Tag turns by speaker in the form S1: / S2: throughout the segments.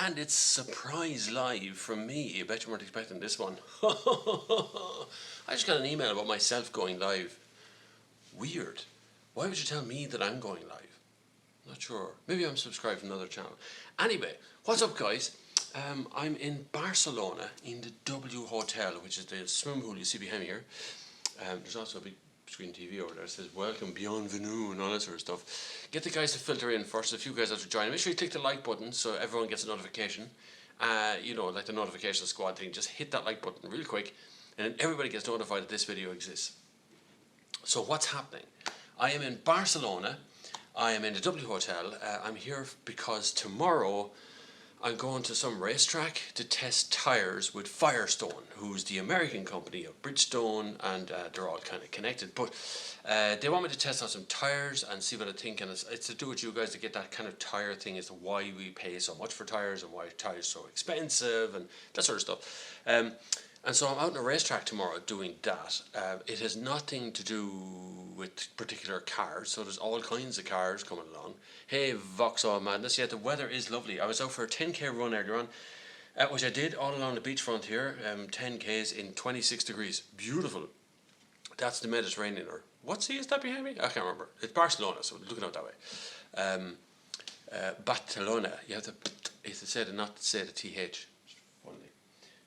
S1: And it's surprise live from me. I bet you weren't expecting this one. I just got an email about myself going live. Weird. Why would you tell me that I'm going live? Not sure. Maybe I'm subscribed to another channel. Anyway, what's up, guys? I'm in Barcelona in the W Hotel, which is the swimming pool you see behind me here. There's also a big screen TV over there that says welcome, bienvenue, and all that sort of stuff. Get the guys to filter in first. A few guys have to join. Make sure you click the like button so everyone gets a notification. You know, like the notification squad thing. Just hit that like button real quick, and then everybody gets notified that this video exists. So what's happening? I am in Barcelona. I am in the W Hotel. I'm here because tomorrow I'm going to some racetrack to test tyres with Firestone, who's the American company of Bridgestone, and they're all kind of connected. But they want me to test out some tyres and see what I think, and it's to do with you guys to get that kind of tyre thing as to why we pay so much for tyres and why tyres are so expensive and that sort of stuff. And so I'm out on a racetrack tomorrow doing that. It has nothing to do with particular cars, so there's all kinds of cars coming along. Hey, Vauxhall Madness, yeah, the weather is lovely. I was out for a 10k run earlier on, which I did all along the beachfront here, 10k's in 26 degrees. Beautiful. That's the Mediterranean, or what sea is that behind me? I can't remember. It's Barcelona, so looking out that way. Barcelona, you have to say it, not say the TH.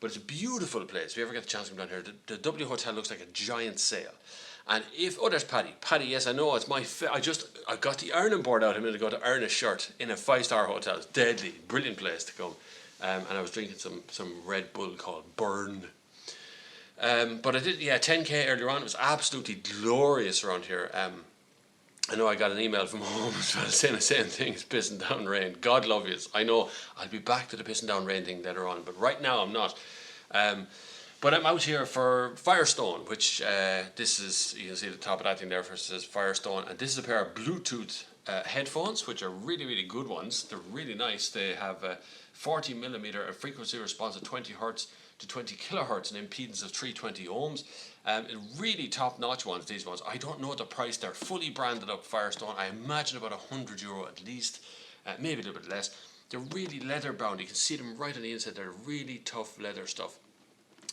S1: But it's a beautiful place. If you ever get the chance to come down here, the W Hotel looks like a giant sail. And there's Paddy. Paddy, yes, I know, it's my I got the ironing board out a minute ago to iron a shirt in a 5-star hotel. It's deadly, brilliant place to come. And I was drinking some Red Bull called Burn. But I did, 10k earlier on. It was absolutely glorious around here. I know I got an email from home as well saying the same thing. It's pissing down rain. God love you. I know I'll be back to the pissing down rain thing later on, but right now I'm not. But I'm out here for Firestone, which this is, you can see the top of that thing there, it says Firestone, and this is a pair of Bluetooth headphones, which are really, really good ones. They're really nice. They have a 40mm, a frequency response of 20 Hz to 20 kilohertz, an impedance of 320 ohms. Really top-notch ones, these ones. I don't know the price. They're fully branded up Firestone. I imagine about €100 at least, maybe a little bit less. They're really leather bound. You can see them right on the inside. They're really tough leather stuff.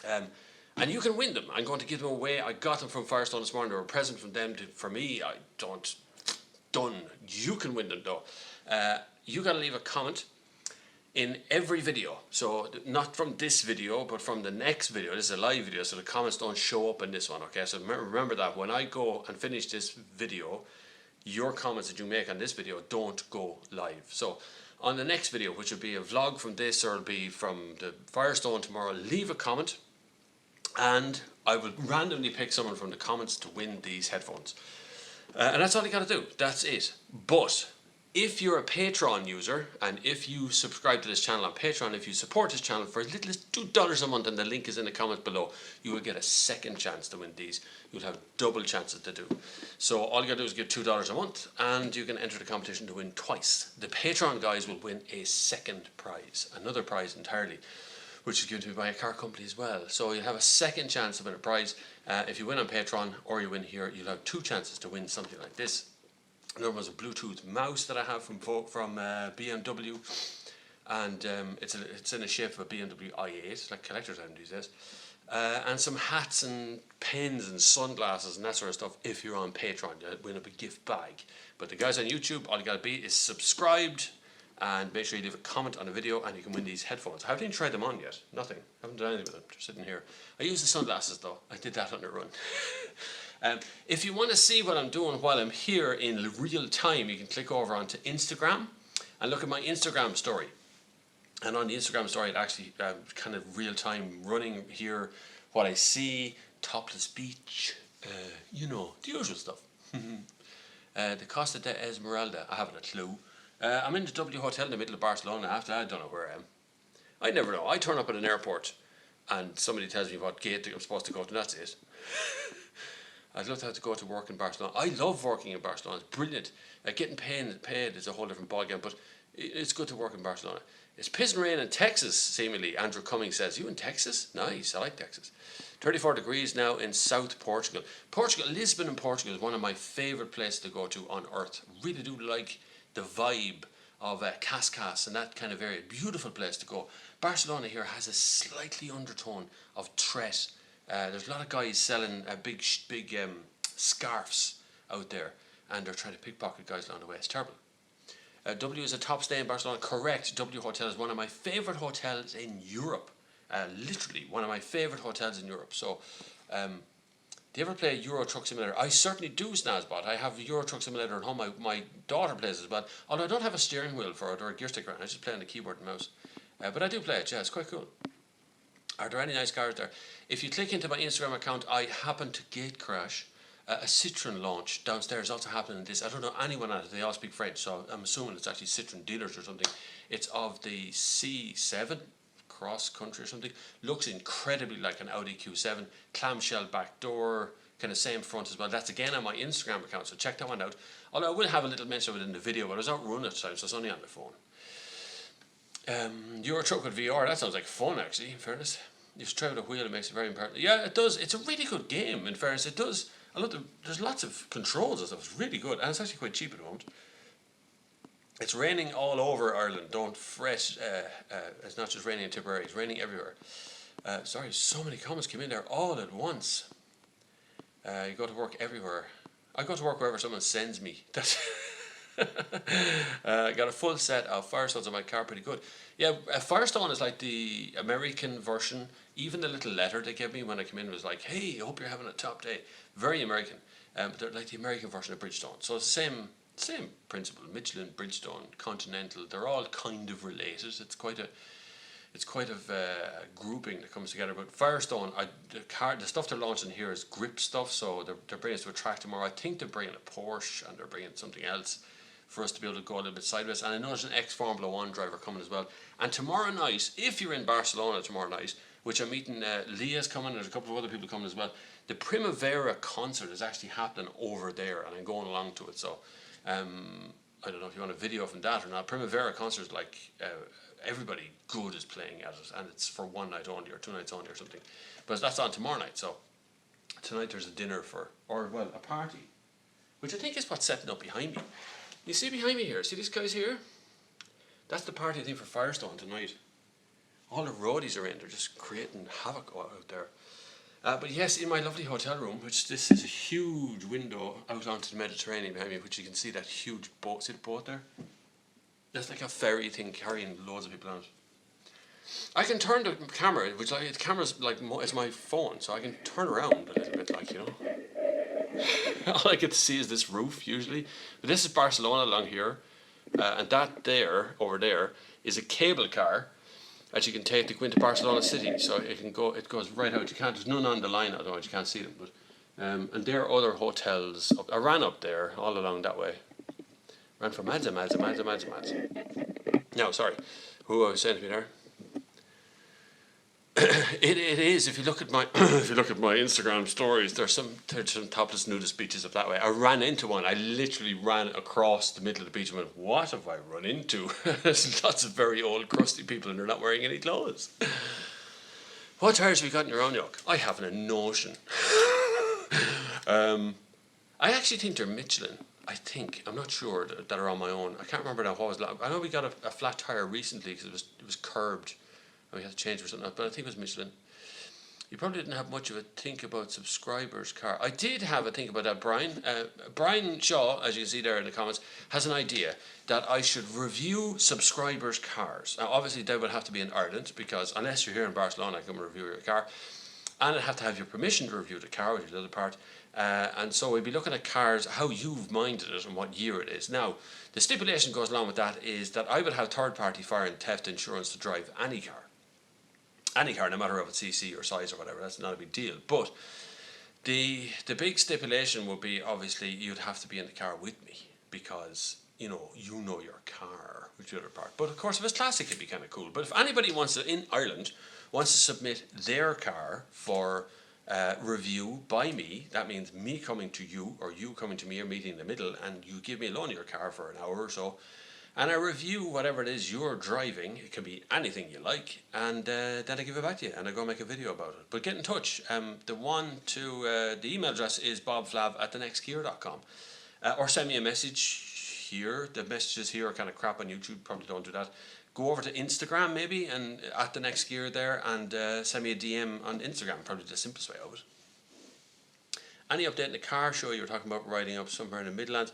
S1: And you can win them. I'm going to give them away. I got them from Firestone this morning. They were a present from them for me. Done. You can win them though. You got to leave a comment in every video. So not from this video, but from the next video. This is a live video, so the comments don't show up in this one. Okay, so remember that when I go and finish this video, your comments that you make on this video don't go live. So on the next video, which will be a vlog from this, or it'll be from the Firestone tomorrow, leave a comment and I will randomly pick someone from the comments to win these headphones. And that's all you got to do. That's it. But if you're a Patreon user, and if you subscribe to this channel on Patreon, if you support this channel for as little as $2 a month, and the link is in the comments below, you will get a second chance to win these. You'll have double chances to do. So all you gotta do is give $2 a month, and you can enter the competition to win twice. The Patreon guys will win a second prize, another prize entirely, which is given to me by a car company as well. So you'll have a second chance to win a prize. If you win on Patreon or you win here, you'll have 2 chances to win something like this. There was a Bluetooth mouse that I have from BMW, and it's in the shape of a BMW i8, like collector's item these days. And some hats and pens and sunglasses and that sort of stuff. If you're on Patreon, you'll win a big gift bag. But the guys on YouTube, all you gotta be is subscribed and make sure you leave a comment on the video, and you can win these headphones. I haven't even tried them on yet. Nothing. I haven't done anything with them. They're sitting here. I use the sunglasses though. I did that on the run. If you want to see what I'm doing while I'm here in real time, you can click over onto Instagram and look at my Instagram story. And on the Instagram story, it actually kind of real time running here, what I see, topless beach, you know, the usual stuff. The Costa de Esmeralda, I haven't a clue. I'm in the W Hotel in the middle of Barcelona. After that, I don't know where I am. I never know. I turn up at an airport and somebody tells me what gate I'm supposed to go to, and that's it. I'd love to have to go to work in Barcelona. I love working in Barcelona. It's brilliant. Getting paid is a whole different ballgame, but it's good to work in Barcelona. It's pissing rain in Texas, seemingly. Andrew Cummings says, you in Texas? Nice, I like Texas. 34 degrees now in South Portugal. Lisbon in Portugal is one of my favourite places to go to on earth. Really do like the vibe Cascas and that kind of area. Beautiful place to go. Barcelona here has a slightly undertone of threat. There's a lot of guys selling big scarves out there, and they're trying to pickpocket guys along the way. It's terrible. W is a top stay in Barcelona. Correct. W Hotel is one of my favourite hotels in Europe. Literally one of my favourite hotels in Europe. So, do you ever play Euro Truck Simulator? I certainly do, Snazbot. I have Euro Truck Simulator at home. My daughter plays it as well. Although I don't have a steering wheel for it or a gear stick around. I just play on the keyboard and mouse. But I do play it, yeah, it's quite cool. Are there any nice cars there? If you click into my Instagram account, I happen to gate crash a Citroen launch downstairs also happening in this. I don't know anyone at it. They all speak French, so I'm assuming it's actually Citroen dealers or something. It's of the C7 cross country or something. Looks incredibly like an Audi Q7. Clamshell back door, kind of same front as well. That's again on my Instagram account, so check that one out. Although I will have a little mention of it in the video, but I was out running at the time, so it's only on my phone. Euro Truck with VR, that sounds like fun actually, in fairness. You should try with a wheel, it makes it very important. Yeah, it does. It's a really good game, in fairness. It does. There's lots of controls and stuff. It's really good, and it's actually quite cheap at the moment. It's raining all over Ireland. Don't fret. It's not just raining in Tipperary. It's raining everywhere. Sorry, so many comments came in there all at once. You go to work everywhere. I go to work wherever someone sends me. That's got a full set of Firestones on my car, pretty good. Yeah, Firestone is like the American version. Even the little letter they gave me when I came in was like, hey, I hope you're having a top day. Very American. But they're like the American version of Bridgestone. So it's the same principle. Michelin, Bridgestone, Continental, they're all kind of related. It's quite a grouping that comes together. But Firestone, the stuff they're launching here is grip stuff, so they're bringing us to a track tomorrow. I think they're bringing a Porsche and they're bringing something else for us to be able to go a little bit sideways. And I know there's an ex-Formula 1 driver coming as well. And tomorrow night, if you're in Barcelona tomorrow night, which I'm meeting, Leah's coming, there's a couple of other people coming as well, the Primavera concert is actually happening over there, and I'm going along to it. So, I don't know if you want a video from that or not. Primavera concert is like, everybody good is playing at it, and it's for one night only, or 2 nights only or something. But that's on tomorrow night, so tonight there's a dinner a party, which I think is what's setting up behind me. You see behind me here, see these guys here? That's the party I think for Firestone tonight. All the roadies are in, they're just creating havoc out there. But yes, in my lovely hotel room, which this is a huge window out onto the Mediterranean behind me, which you can see that huge boat. See the boat there? That's like a ferry thing carrying loads of people on it. I can turn the camera, which the camera's like it's my phone, so I can turn around a little bit, like, you know. All I get to see is this roof usually. But this is Barcelona along here, and that there over there is a cable car that you can take to go into Barcelona city. So it goes right out. There's none on the line, otherwise you can't see them. But and there are other hotels. I ran up there all along that way. Ran for Madza. No, sorry. Who I was saying to me there? It is. If you look at my Instagram stories, there's some topless nudist beaches up that way. I ran into one. I literally ran across the middle of the beach and went, "What have I run into?" There's lots of very old, crusty people, and they're not wearing any clothes. What tires have you got in your own yoke? I haven't a notion. I actually think they're Michelin. I'm not sure that are on my own. I can't remember now what was. I know we got a flat tire recently because it was curbed. We had to change for something else, but I think it was Michelin. You probably didn't have much of a think about subscribers' car. I did have a think about that, Brian. Brian Shaw, as you can see there in the comments, has an idea that I should review subscribers' cars. Now, obviously, they would have to be in Ireland, because unless you're here in Barcelona, I can review your car. And I'd have to have your permission to review the car, which is the other part. And so we'd be looking at cars, how you've minded it and what year it is. Now, the stipulation goes along with that is that I would have third-party fire and theft insurance to drive any car. Any car, no matter if it's CC or size or whatever, that's not a big deal. But the big stipulation would be, obviously, you'd have to be in the car with me, because you know your car, which is the other part. But of course, if it's classic, it'd be kind of cool. But if anybody in Ireland wants to submit their car for review by me, that means me coming to you or you coming to me, or meeting in the middle, and you give me a loan of your car for an hour or so. And I review whatever it is you're driving. It can be anything you like, and then I give it back to you, and I go make a video about it. But get in touch. The email address is bobflav@thenextgear.com, or send me a message here. The messages here are kind of crap on YouTube. Probably don't do that. Go over to Instagram maybe and at the next gear there and send me a DM on Instagram. Probably the simplest way of it. Any update in the car show? You were talking about riding up somewhere in the Midlands.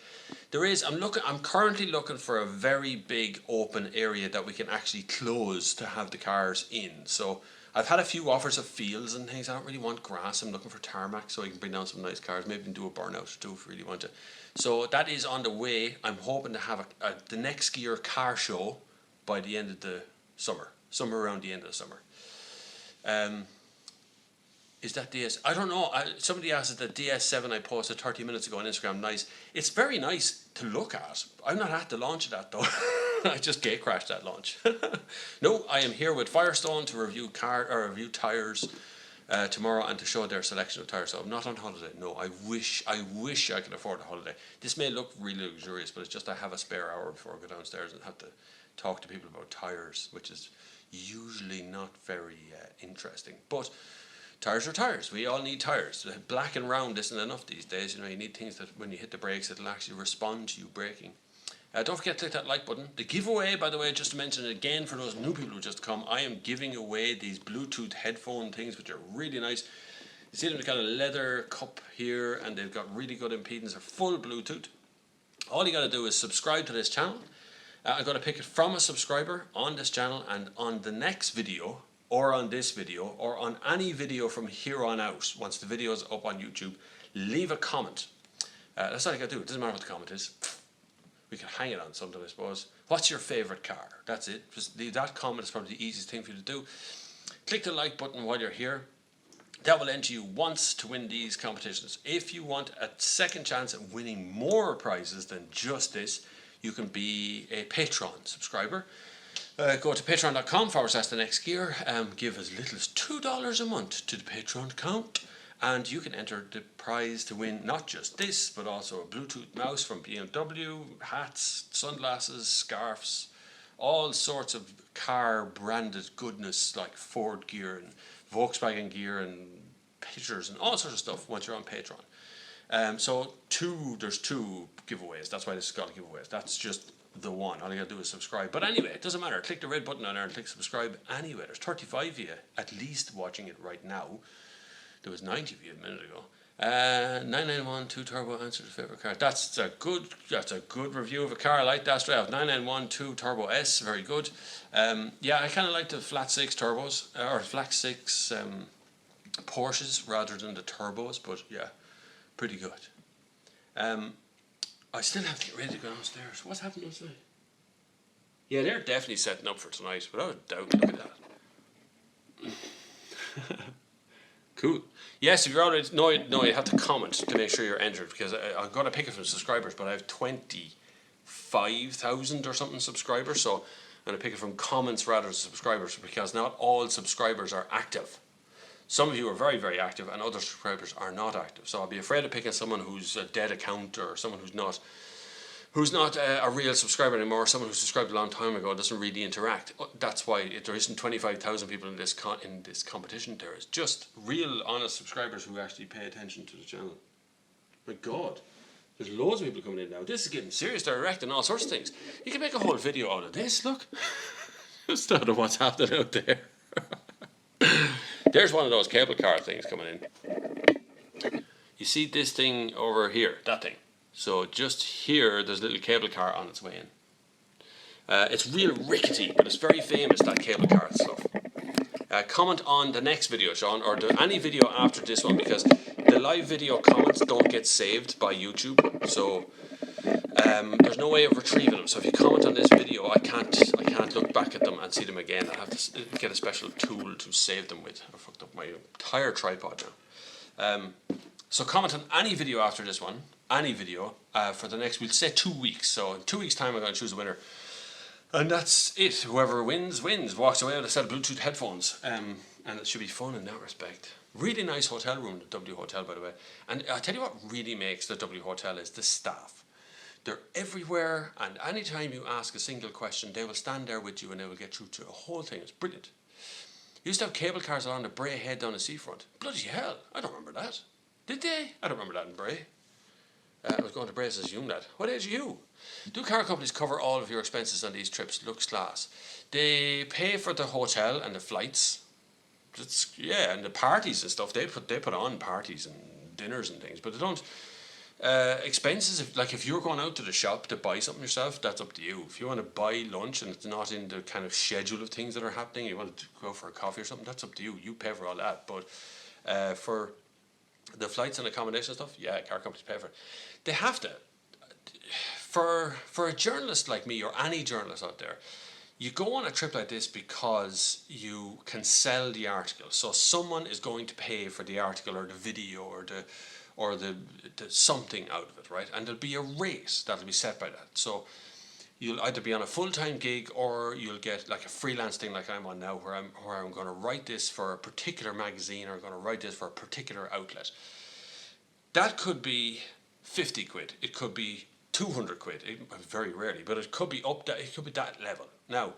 S1: There is. I'm currently looking for a very big open area that we can actually close to have the cars in. So I've had a few offers of fields and things. I don't really want grass. I'm looking for tarmac so I can bring down some nice cars. Maybe do a burnout or two if we really want to. So that is on the way. I'm hoping to have the next gear car show by the end of the summer. Somewhere around the end of the summer. Is that DS? I don't know. Somebody asked if the DS7 I posted 30 minutes ago on Instagram. Nice. It's very nice to look at. I'm not at the launch of that though. I just gate crashed that launch. No, I am here with Firestone to review tires tomorrow and to show their selection of tires. So I'm not on holiday. No, I wish I could afford a holiday. This may look really luxurious, but it's just I have a spare hour before I go downstairs and have to talk to people about tires, which is usually not very interesting. But tires are tires. We all need tires. Black and round isn't enough these days. You know, you need things that when you hit the brakes, it'll actually respond to you braking. Don't forget to click that like button. The giveaway, by the way, just to mention it again for those new people who just come, I am giving away these Bluetooth headphone things, which are really nice. You see them, they've got a leather cup here, and they've got really good impedance. They're full Bluetooth. All you got to do is subscribe to this channel. I've got to pick it from a subscriber on this channel, and on the next video, or on this video, or on any video from here on out, once the video is up on YouTube, leave a comment. That's all you got to do. It doesn't matter what the comment is. We can hang it on something, I suppose. What's your favourite car? That's it. Just leave that comment. It's probably the easiest thing for you to do. Click the like button while you're here. That will enter you once to win these competitions. If you want a second chance at winning more prizes than just this, you can be a Patreon subscriber. Go to patreon.com/the next gear. Give as little as $2 a month to the Patreon account. And you can enter the prize to win not just this, but also a Bluetooth mouse from BMW, hats, sunglasses, scarves, all sorts of car branded goodness like Ford gear and Volkswagen gear and pictures and all sorts of stuff once you're on Patreon. So there's two giveaways. That's why this is called giveaways. That's just the one. All you gotta do is subscribe. But anyway, it doesn't matter. Click the red button on there and click subscribe anyway. There's 35 of you at least watching it right now. There was 90 of you a minute ago. 991 2 Turbo answers favourite car. That's a good review of a car. I like that straight off. 991 2 Turbo S, very good. Yeah, I kind of like the flat 6 turbos, or flat 6 Porsches rather than the turbos, but yeah, pretty good. I still have to get ready to go downstairs. What's happening outside? Yeah, they're definitely setting up for tonight, without a doubt. Look at that. Cool. Yes, if you're already no, you have to comment to make sure you're entered, because I'm going to pick it from subscribers, but I have 25,000 or something subscribers, so I'm going to pick it from comments rather than subscribers, because not all subscribers are active. Some of you are very, very active, and other subscribers are not active. So I'll be afraid of picking someone who's a dead account, or someone who's not a real subscriber anymore, someone who subscribed a long time ago and doesn't really interact. That's why there isn't 25,000 people in this competition. There is just real, honest subscribers who actually pay attention to the channel. My God, there's loads of people coming in now. This is getting serious. They're erecting all sorts of things. You can make a whole video out of this. Look, just out of what's happening out there. There's one of those cable car things coming in. You see this thing over here, that thing. So just here, there's a little cable car on its way in. It's real rickety, but it's very famous, that cable car stuff. Comment on the next video, Sean, or any video after this one, because the live video comments don't get saved by YouTube. So there's no way of retrieving them. So if you comment on this video, I can't look back at them and see them again. I have to get a special tool to save them with. I fucked up my entire tripod now. So comment on any video after this one. Any video for the next, we'll say 2 weeks. So in 2 weeks' time, I'm going to choose a winner, and that's it. Whoever wins, walks away with a set of Bluetooth headphones, and it should be fun in that respect. Really nice hotel room, the W Hotel, by the way. And I tell you what really makes the W Hotel is the staff. They're everywhere, and anytime you ask a single question, they will stand there with you and they will get through to the whole thing. It's brilliant. Used to have cable cars along the Bray Head down the seafront. Bloody hell, I don't remember that. Did they? I don't remember that in Bray. I was going to brace assume that. What age are you? Do car companies cover all of your expenses on these trips? Looks class. They pay for the hotel and the flights. Yeah, and the parties and stuff. They put on parties and dinners and things, but they don't. Expenses, if you're going out to the shop to buy something yourself, that's up to you. If you want to buy lunch and it's not in the kind of schedule of things that are happening, you want to go for a coffee or something, that's up to you. You pay for all that. But for the flights and accommodation and stuff, yeah, car companies pay for it. They have to. For a journalist like me or any journalist out there, you go on a trip like this because you can sell the article. So someone is going to pay for the article or the video or the something out of it, right? And there'll be a rate that'll be set by that. So you'll either be on a full-time gig or you'll get like a freelance thing like I'm on now, where I'm going to write this for a particular magazine, or going to write this for a particular outlet. That could be 50 quid. It could be 200 quid. Very rarely, but it could be it could be that level. Now,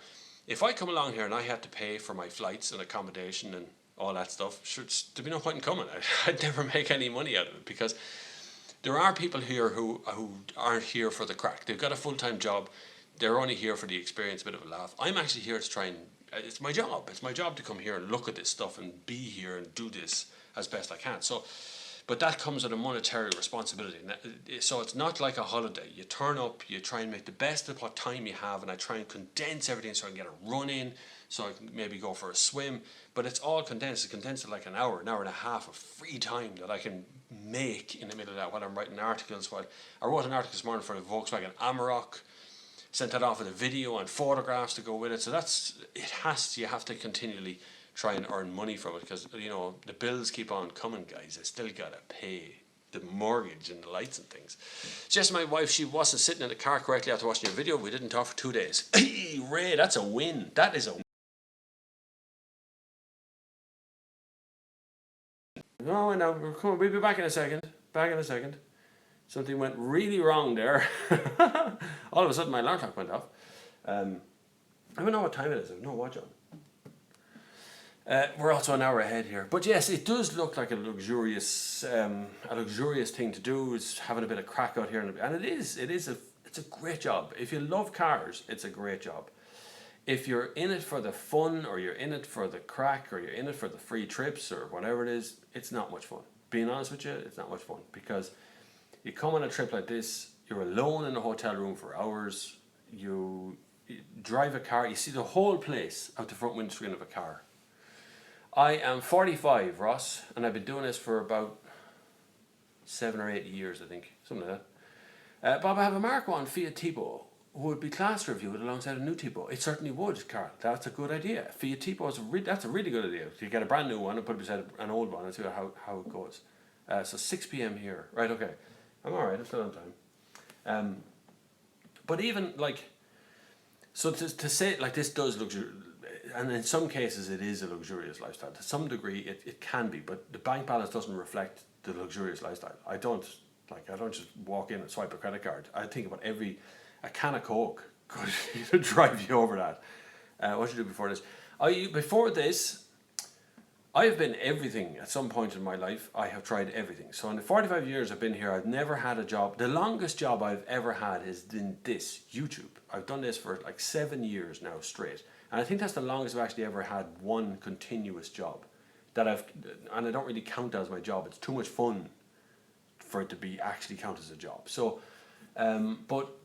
S1: if I come along here and I have to pay for my flights and accommodation and all that stuff, there'd be no point in coming. I'd never make any money out of it, because there are people here who aren't here for the crack. They've got a full-time job. They're only here for the experience, a bit of a laugh. I'm actually here to try and, it's my job. It's my job to come here and look at this stuff and be here and do this as best I can. So, but that comes with a monetary responsibility. So it's not like a holiday. You turn up, you try and make the best of what time you have, and I try and condense everything so I can get a run in, so I can maybe go for a swim. But it's all condensed. It's condensed to like an hour and a half of free time that I can make in the middle of that while I'm writing articles. While I wrote an article this morning for the Volkswagen Amarok, sent that off with a video and photographs to go with it. So you have to continually try and earn money from it, because the bills keep on coming, guys. I still gotta pay the mortgage and the lights and things. It's just my wife, she wasn't sitting in the car correctly after watching your video. We didn't talk for 2 days. Ray, that's a win. That is a win. No, no, come on, we'll be back in a second. Something went really wrong there. All of a sudden my alarm clock went off. I don't know what time it is. I have no watch on. We're also an hour ahead here, but yes, it does look like a luxurious thing to do. Is having a bit of crack out here, and it's a great job. If you love cars, it's a great job. If you're in it for the fun, or you're in it for the crack, or you're in it for the free trips, or whatever it is, it's not much fun. Being honest with you, it's not much fun, because you come on a trip like this, you're alone in a hotel room for hours. You drive a car, you see the whole place out the front windscreen of a car. I am 45, Ross, and I've been doing this for about 7 or 8 years, I think, something like that. Bob, I have a Mark 1 Fiat Tipo. Would be class reviewed alongside a new Tipo. It certainly would, Carl. That's a good idea. Fiat Tipo that's a really good idea. You get a brand new one and put it beside an old one and see how it goes. So 6 p.m. here. Right, okay. I'm alright, I'm still on time. But even so to say this does and in some cases it is a luxurious lifestyle. To some degree it can be, but the bank balance doesn't reflect the luxurious lifestyle. I don't just walk in and swipe a credit card. I think about a can of Coke could drive you over that. What did you do before this? Before this, I have been everything at some point in my life. I have tried everything. So in the 45 years I've been here, I've never had a job. The longest job I've ever had is in this, YouTube. I've done this for 7 years now straight. And I think that's the longest I've actually ever had one continuous job. And I don't really count that as my job. It's too much fun for it to be actually count as a job. So, but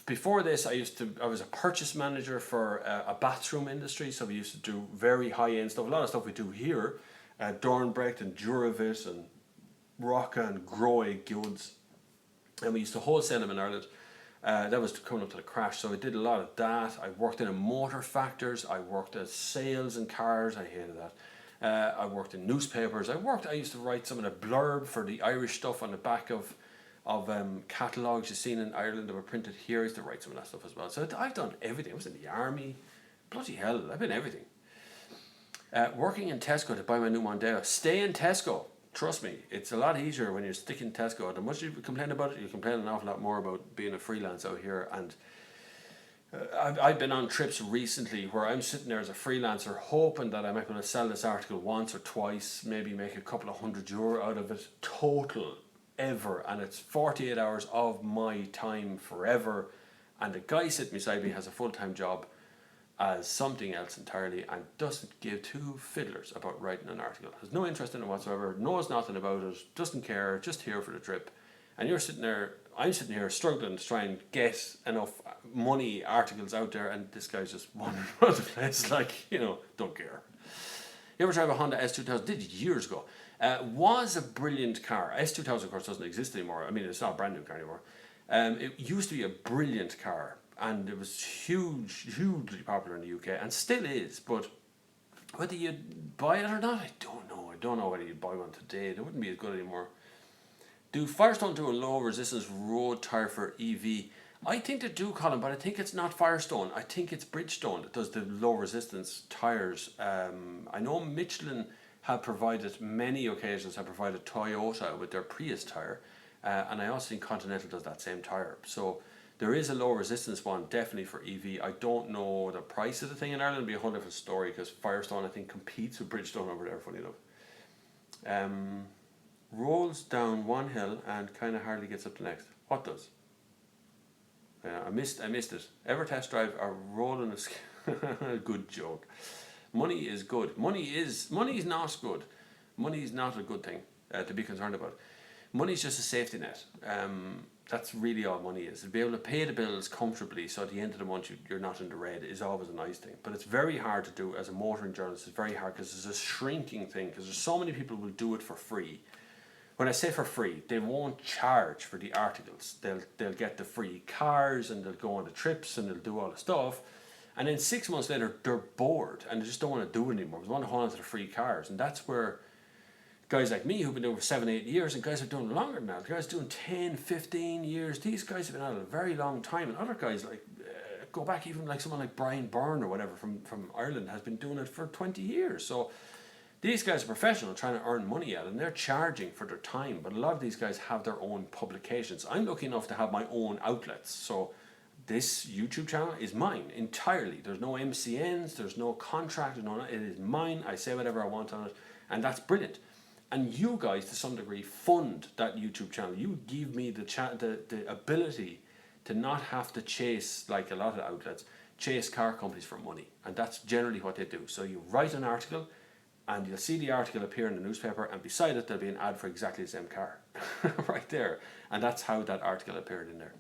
S1: before this, I was a purchase manager for a bathroom industry, so we used to do very high-end stuff. A lot of stuff we do here, Dornbrecht and Duravit and Rocca and Grohe goods, and we used to wholesale them in Ireland. That was coming up to the crash, so I did a lot of that. I worked in a motor factors. I worked as sales in cars. I hated that. I worked in newspapers. I used to write some of the blurb for the Irish stuff on the back of catalogues you've seen in Ireland that were printed here. I used to write some of that stuff as well. So I've done everything. I was in the army. Bloody hell, I've been everything. Working in Tesco to buy my new Mondeo. Stay in Tesco. Trust me, it's a lot easier when you're sticking Tesco. The much you complain about it, you complain an awful lot more about being a freelance out here. And I've been on trips recently where I'm sitting there as a freelancer hoping that I might be able to sell this article once or twice, maybe make a couple of €100 out of it total ever, and it's 48 hours of my time forever. And the guy sitting beside me has a full-time job as something else entirely and doesn't give two fiddlers about writing an article. Has no interest in it whatsoever, knows nothing about it, doesn't care, just here for the trip. And you're sitting there, I'm sitting here struggling to try and get enough money articles out there, and this guy's just wandering around the place like, don't care. You ever drive a Honda S2000? Did years ago. Was a brilliant car. S2000 of course doesn't exist anymore. I mean, it's not a brand new car anymore. It used to be a brilliant car, and it was hugely popular in the UK, and still is. But whether you buy it or not, I don't know. I don't know whether you'd buy one today. They wouldn't be as good anymore. Do Firestone do a low resistance road tyre for EV? I think they do, Colin, but I think it's not Firestone. I think it's Bridgestone that does the low resistance tyres. I know Michelin have provided, many occasions have provided Toyota with their Prius tyre, and I also think Continental does that same tyre. So there is a low resistance one definitely for EV. I don't know the price of the thing in Ireland. It'll be a whole different story, because Firestone I think competes with Bridgestone over there, funny enough. Rolls down one hill and kind of hardly gets up the next. What does? I missed it. Ever test drive a rolling a good joke. Money is good. Money is not good. Money is not a good thing to be concerned about. Money is just a safety net. That's really all money is. To be able to pay the bills comfortably, so at the end of the month you're not in the red, is always a nice thing. But it's very hard to do as a motoring journalist. It's very hard because it's a shrinking thing. Because there's so many people who will do it for free. When I say for free, they won't charge for the articles. They'll get the free cars, and they'll go on the trips, and they'll do all the stuff. And then 6 months later, they're bored and they just don't want to do it anymore. They want to hold on to the free cars. And that's where guys like me, who've been doing it for 7-8 years, and guys are doing longer than that. Guys doing 10, 15 years. These guys have been at it a very long time. And other guys like go back, even like someone like Brian Byrne or whatever from Ireland has been doing it for 20 years. So these guys are professional, trying to earn money at it, and they're charging for their time. But a lot of these guys have their own publications. I'm lucky enough to have my own outlets. So this YouTube channel is mine entirely. There's no MCNs, there's no contract, it is mine. I say whatever I want on it, and that's brilliant. And you guys, to some degree, fund that YouTube channel. You give me the ability to not have to chase, like a lot of outlets, chase car companies for money. And that's generally what they do. So you write an article, and you'll see the article appear in the newspaper, and beside it there'll be an ad for exactly the same car. Right there. And that's how that article appeared in there.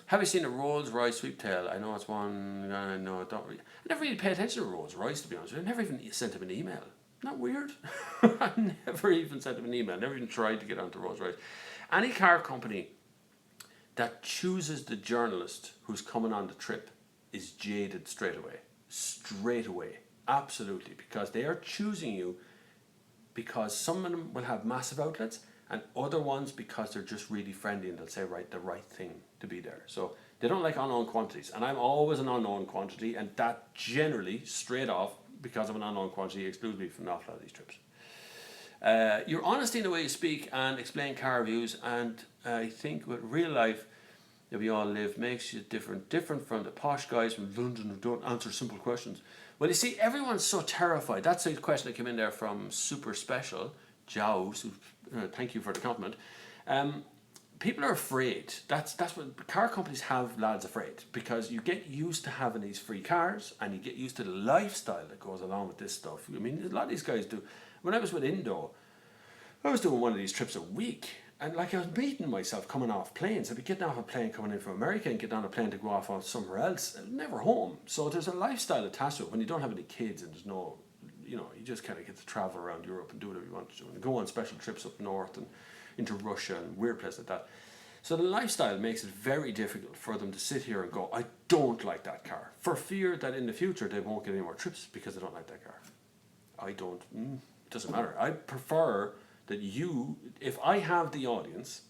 S1: Have you seen a Rolls Royce Sweeptail? I know it's one. I know I don't really. I never really pay attention to Rolls Royce, to be honest with you. I never even sent him an email. Isn't that weird? I never even sent him an email. Never even tried to get onto Rolls Royce. Any car company that chooses the journalist who's coming on the trip is jaded straight away. Straight away. Absolutely. Because they are choosing you because some of them will have massive outlets, and other ones because they're just really friendly and they'll say the right thing to be there. So they don't like unknown quantities, and I'm always an unknown quantity, and that generally, straight off, because I'm an unknown quantity, excludes me from an awful lot of these trips. Your honesty in the way you speak and explain car reviews, and I think with real life that we all live, makes you different from the posh guys from London who don't answer simple questions. Well, you see, everyone's so terrified. That's a question that came in there from Super Special, Jaws, thank you for the compliment. People are afraid. That's what car companies have lads afraid, because you get used to having these free cars, and you get used to the lifestyle that goes along with this stuff. I mean, a lot of these guys do. When I was with Indo, I was doing one of these trips a week, and like I was beating myself coming off planes. I'd be getting off a plane coming in from America and getting on a plane to go off on somewhere else. Never home. So there's a lifestyle attached to it when you don't have any kids, and there's no, you just kind of get to travel around Europe and do whatever you want to do, and go on special trips up north and into Russia and weird places like that. So the lifestyle makes it very difficult for them to sit here and go, I don't like that car, for fear that in the future they won't get any more trips because they don't like that car. It doesn't matter. I prefer that if I have the audience,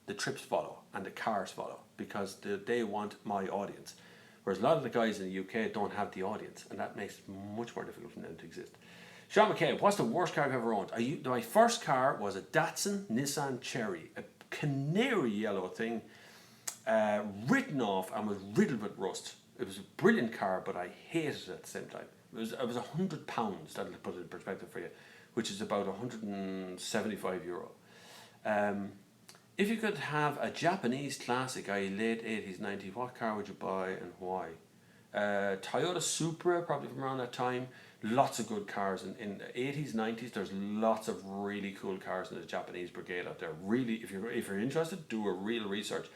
S1: the trips follow and the cars follow, because they want my audience. Whereas a lot of the guys in the UK don't have the audience, and that makes it much more difficult for them to exist. Sean McCabe, what's the worst car I've ever owned? My first car was a Datsun Nissan Cherry, a canary yellow thing, written off and was riddled with rust. It was a brilliant car, but I hated it at the same time. It was £100, that'll put it in perspective for you, which is about €175. If you could have a Japanese classic, i.e. late 80s, 90s, what car would you buy and why? Toyota Supra, probably from around that time. Lots of good cars in the 80s, 90s. There's lots of really cool cars in the Japanese brigade out there. Really, if you're interested, do a real research.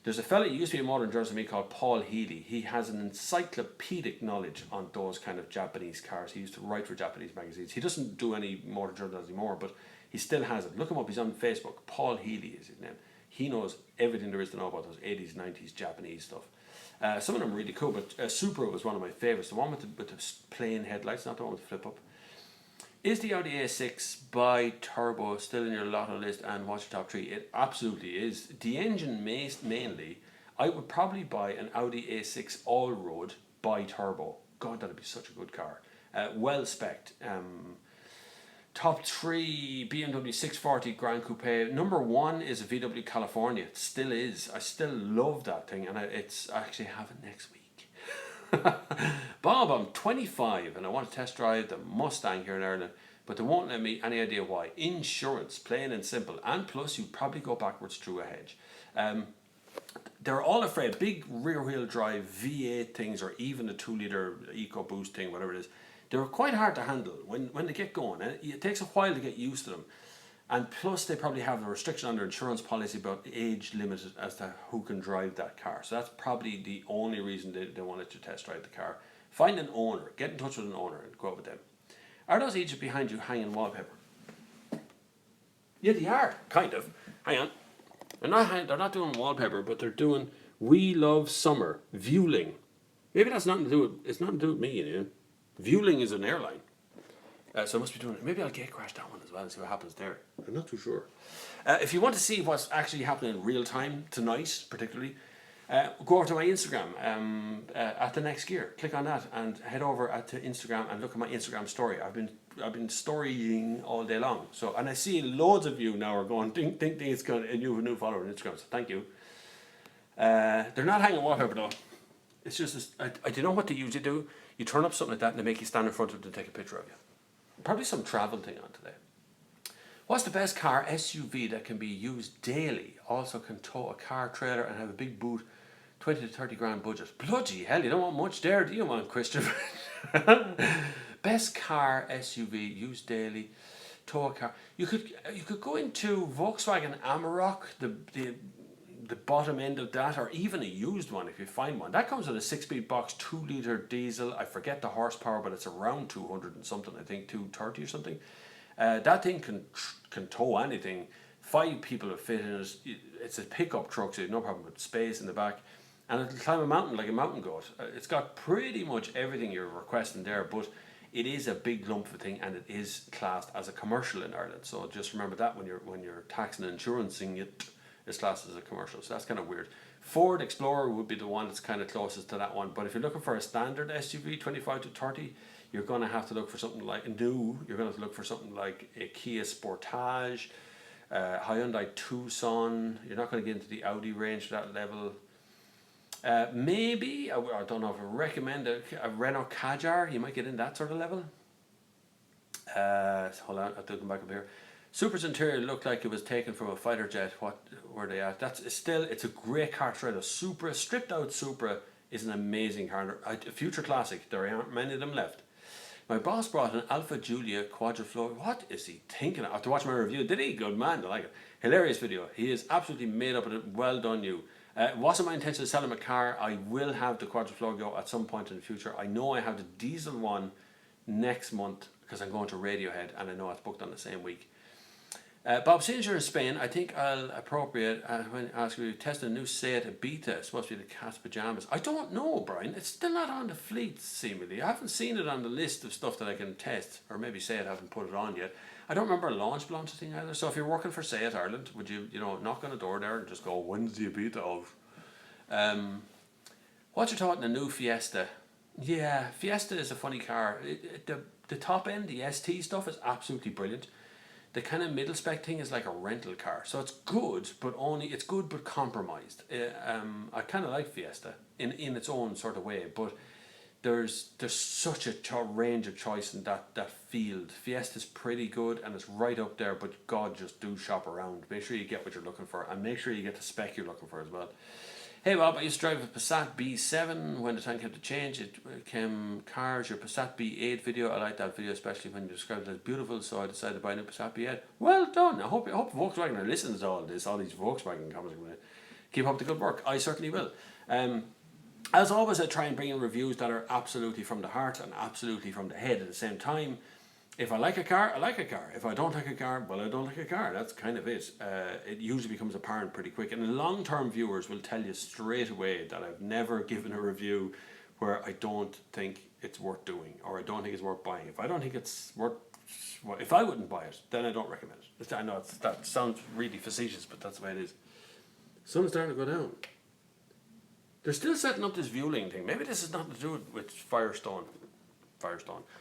S1: There's a fella who used to be a modern journalist with me called Paul Healy. He has an encyclopedic knowledge on those kind of Japanese cars. He used to write for Japanese magazines. He doesn't do any modern journalism anymore, but he still has it. Look him up. He's on Facebook. Paul Healy is his name. He knows everything there is to know about those 80s, 90s Japanese stuff. Some of them are really cool, but Supra was one of my favourites. The one with the plain headlights, not the one with the flip up. Is the Audi A6 bi-turbo still in your lotto list, and what's your top three? It absolutely is. The engine mainly, I would probably buy an Audi A6 all-road bi-turbo. God, that'd be such a good car. Well spec'd. Top three, BMW 640 Grand Coupe. Number one is a VW California. It still is. I still love that thing, and I actually have it next week. Bob, I'm 25 and I want to test drive the Mustang here in Ireland, but they won't let me. Any idea why? Insurance, plain and simple, and plus you probably go backwards through a hedge. They're all afraid big rear wheel drive V8 things, or even the 2-litre EcoBoost thing, whatever it is. They're quite hard to handle when they get going. It takes a while to get used to them. And plus they probably have a restriction on their insurance policy about age limit as to who can drive that car. So that's probably the only reason they wanted to test drive the car. Find an owner, get in touch with an owner and go out with them. Are those Egypt behind you hanging wallpaper? Yeah, they are, kind of. Hang on. They're not doing wallpaper, but they're doing We Love Summer, Vueling. Maybe that's nothing to do with, it's nothing to do with me, you know. Vueling is an airline. So I must be doing it. Maybe I'll gate crash that one as well and see what happens there. I'm not too sure. If you want to see what's actually happening in real time tonight, particularly, go over to my Instagram at the next gear. Click on that and head over to Instagram and look at my Instagram story. I've been storying all day long. So, and I see loads of you now are going think it's going and you have a new follower on Instagram. So thank you. They're not hanging wallpaper though. It's just I don't know what they usually do. You turn up something like that and they make you stand in front of it to take a picture of you. Probably some travel thing on today. What's the best car SUV that can be used daily? Also can tow a car trailer and have a big boot, 20 to 30 grand budget. Bloody hell, you don't want much there, do you, man, Christopher? Best car SUV used daily, tow a car. You could go into Volkswagen Amarok, the bottom end of that, or even a used one if you find one. That comes with a 6-speed box, 2-litre diesel. I forget the horsepower, but it's around 200 and something, I think 230 or something. That thing can tow anything. 5 people have fit in it. It's a pickup truck, so you have no problem with space in the back. And it'll climb a mountain like a mountain goat. It's got pretty much everything you're requesting there, but it is a big lump of a thing, and it is classed as a commercial in Ireland. So just remember that when you're taxing and insurancing it. It's classed as a commercial, so that's kind of weird. Ford Explorer would be the one that's kind of closest to that one, but if you're looking for a standard SUV, 25 to 30, you're going to have to look for something like you're going to look for something like a Kia Sportage, Hyundai Tucson. You're not going to get into the Audi range at that level. Maybe, I don't know if I recommend a Renault Kadjar. You might get in that sort of level. Hold on, I'll come back up here. Supra's interior looked like it was taken from a fighter jet. What were they at? It's a great car trailer. Supra, stripped out Supra, is an amazing car. A future classic. There aren't many of them left. My boss brought an Alfa Giulia Quadriflor. What is he thinking of? I have to watch my review. Did he? Good man. I like it. Hilarious video. He is absolutely made up of it. Well done, you. Wasn't my intention to sell him a car. I will have the Quadriflor go at some point in the future. I know I have the diesel one next month because I'm going to Radiohead, and I know it's booked on the same week. Bob, since you're in Spain, I think I'll appropriate when I ask you to test a new Seat Ibiza. It's supposed to be the cat's pajamas. I don't know, Brian. It's still not on the fleet, seemingly. I haven't seen it on the list of stuff that I can test, or maybe Seat haven't put it on yet. I don't remember a launch thing either. So if you're working for Seat Ireland, would you knock on the door there and just go, when's the Ibiza out? What's your thought on the new Fiesta? Yeah, Fiesta is a funny car. The top end, the ST stuff is absolutely brilliant. The kind of middle spec thing is like a rental car, so it's good, but compromised. I kind of like Fiesta in its own sort of way, but there's such a range of choice in that field. Fiesta's pretty good and it's right up there, but God, just do shop around. Make sure you get what you're looking for, and make sure you get the spec you're looking for as well. Hey Bob, I used to drive a Passat B7 when the time came to change. It came cars, your Passat B8 video. I like that video, especially when you described it as beautiful, so I decided to buy a new Passat B8. Well done. I hope Volkswagen are listening to all this, all these Volkswagen comments. Keep up the good work. I certainly will. As always, I try and bring in reviews that are absolutely from the heart and absolutely from the head at the same time. If I like a car, I like a car. If I don't like a car, well, I don't like a car. That's kind of it. It usually becomes apparent pretty quick. And the long-term viewers will tell you straight away that I've never given a review where I don't think it's worth doing or I don't think it's worth buying. If I don't think it's worth... Well, if I wouldn't buy it, then I don't recommend it. I know that sounds really facetious, but that's the way it is. Sun's starting to go down. They're still setting up this viewing thing. Maybe this is nothing to do with Firestone.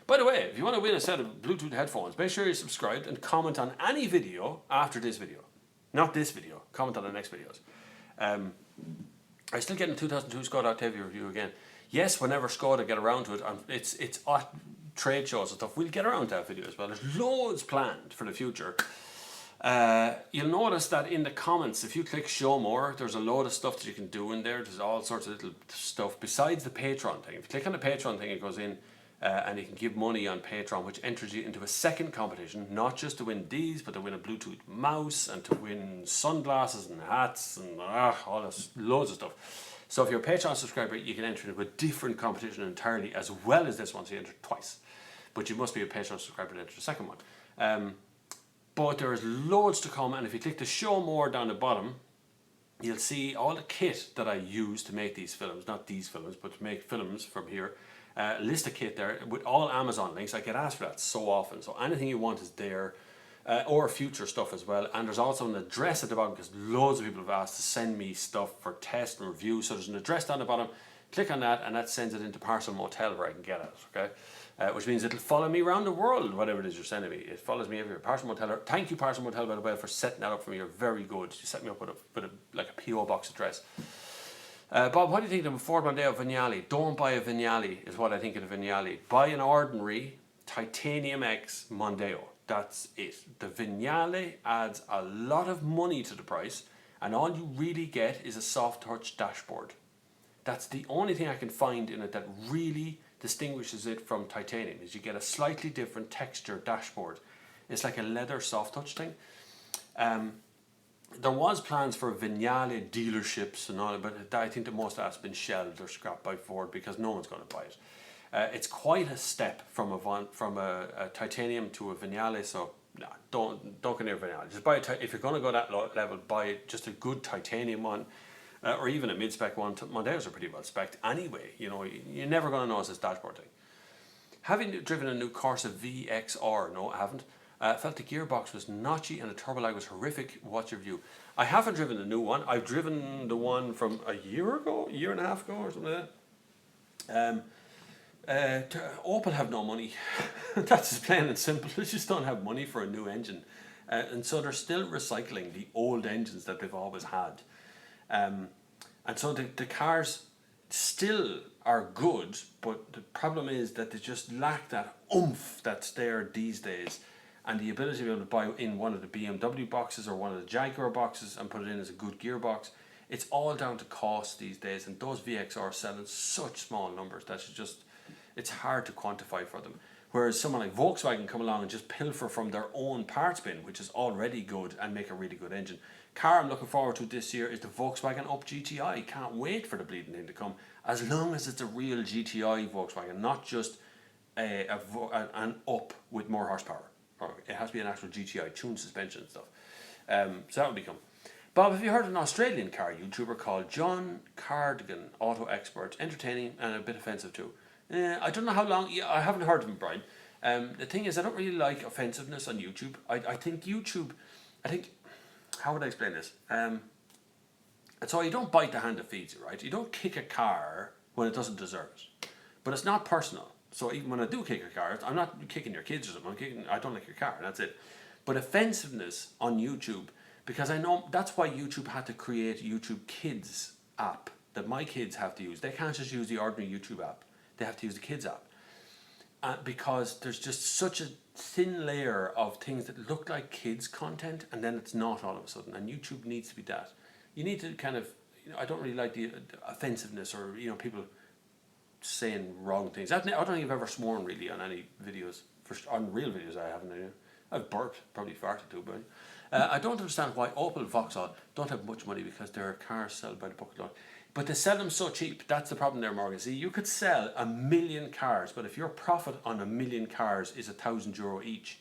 S1: By the way, if you want to win a set of Bluetooth headphones, make sure you're subscribed and comment on any video after this video. Not this video. Comment on the next videos. I still get a 2002 Skoda Octavia review again. Yes, whenever Skoda get around to it, it's at trade shows and stuff. We'll get around to that video as well. There's loads planned for the future. You'll notice that in the comments, if you click show more, there's a load of stuff that you can do in there. There's all sorts of little stuff besides the Patreon thing. If you click on the Patreon thing, it goes in and you can give money on Patreon, which enters you into a second competition, not just to win these, but to win a Bluetooth mouse and to win sunglasses and hats and all this, loads of stuff. So if you're a Patreon subscriber, you can enter into a different competition entirely as well as this one, so you enter twice. But you must be a Patreon subscriber to enter the second one. But there's loads to come, and if you click the show more down the bottom, you'll see all the kit that I use to make these films, not these films, but to make films from here. List of kit there with all Amazon links. I get asked for that so often, so anything you want is there, or future stuff as well. And there's also an address at the bottom because loads of people have asked to send me stuff for test and review. So there's an address down the bottom. Click on that, and that sends it into Barcelona W Hotel where I can get it. Okay. Which means it'll follow me around the world, whatever it is you're sending me. It follows me everywhere. Barcelona W Hotel. Thank you, Barcelona W Hotel, by the way, for setting that up for me. You're very good. You set me up with a PO box address. Bob, what do you think of the Ford Mondeo Vignale? Don't buy a Vignale, is what I think of the Vignale. Buy an ordinary Titanium X Mondeo. That's it. The Vignale adds a lot of money to the price, and all you really get is a soft touch dashboard. That's the only thing I can find in it that really distinguishes it from titanium, is you get a slightly different texture dashboard. It's like a leather soft touch thing. There was plans for Vignale dealerships and all, but I think that most of that's been shelved or scrapped by Ford because no one's going to buy it. It's quite a step from a titanium to a Vignale, so no, don't go near Vignale. Just buy if you're going to go that level, buy just a good titanium one. Or even a mid-spec one. Mondeos are pretty well spec'd anyway. You know, you're never going to notice this dashboard thing. Having driven a new Corsa VXR, no, I haven't. Felt the gearbox was notchy and the turbo lag was horrific. What's your view? I haven't driven the new one. I've driven the one from a year and a half ago, or something like that. Opel have no money. That's as plain and simple. They just don't have money for a new engine, and so they're still recycling the old engines that they've always had. And so the cars still are good, but the problem is that they just lack that oomph that's there these days, and the ability to be able to buy in one of the BMW boxes or one of the Jaguar boxes and put it in as a good gearbox. It's all down to cost these days, and those VXR sell in such small numbers that it's hard to quantify for them. Whereas someone like Volkswagen come along and just pilfer from their own parts bin, which is already good, and make a really good engine. Car I'm looking forward to this year is the Volkswagen Up GTI. Can't wait for the bleeding thing to come, as long as it's a real GTI Volkswagen, not just an Up with more horsepower. Or it has to be an actual GTI, tuned suspension and stuff. So that will become. Bob, have you heard of an Australian car YouTuber called John Cardigan, auto expert, entertaining and a bit offensive too? I don't know how long. Yeah, I haven't heard of him, Brian. The thing is, I don't really like offensiveness on YouTube. I think YouTube. How would I explain this? And so you don't bite the hand that feeds you, right? You don't kick a car when it doesn't deserve it. But it's not personal. So even when I do kick a car, I'm not kicking your kids or something. I don't like your car, that's it. But offensiveness on YouTube, because I know that's why YouTube had to create YouTube Kids app that my kids have to use. They can't just use the ordinary YouTube app. they have to use the kids app. Because there's just such a thin layer of things that look like kids content, and then it's not all of a sudden. And YouTube needs to be that. You need to kind of, I don't really like the offensiveness or people saying wrong things. I don't think I've ever sworn really on any videos. On real videos, I haven't. I've burped, probably farted too, but I don't understand why Opel Vauxhall don't have much money, because their cars sell by the bucket load. But they sell them so cheap. That's the problem there, Morgan. See, you could sell 1 million cars, but if your profit on 1 million cars is €1,000 each,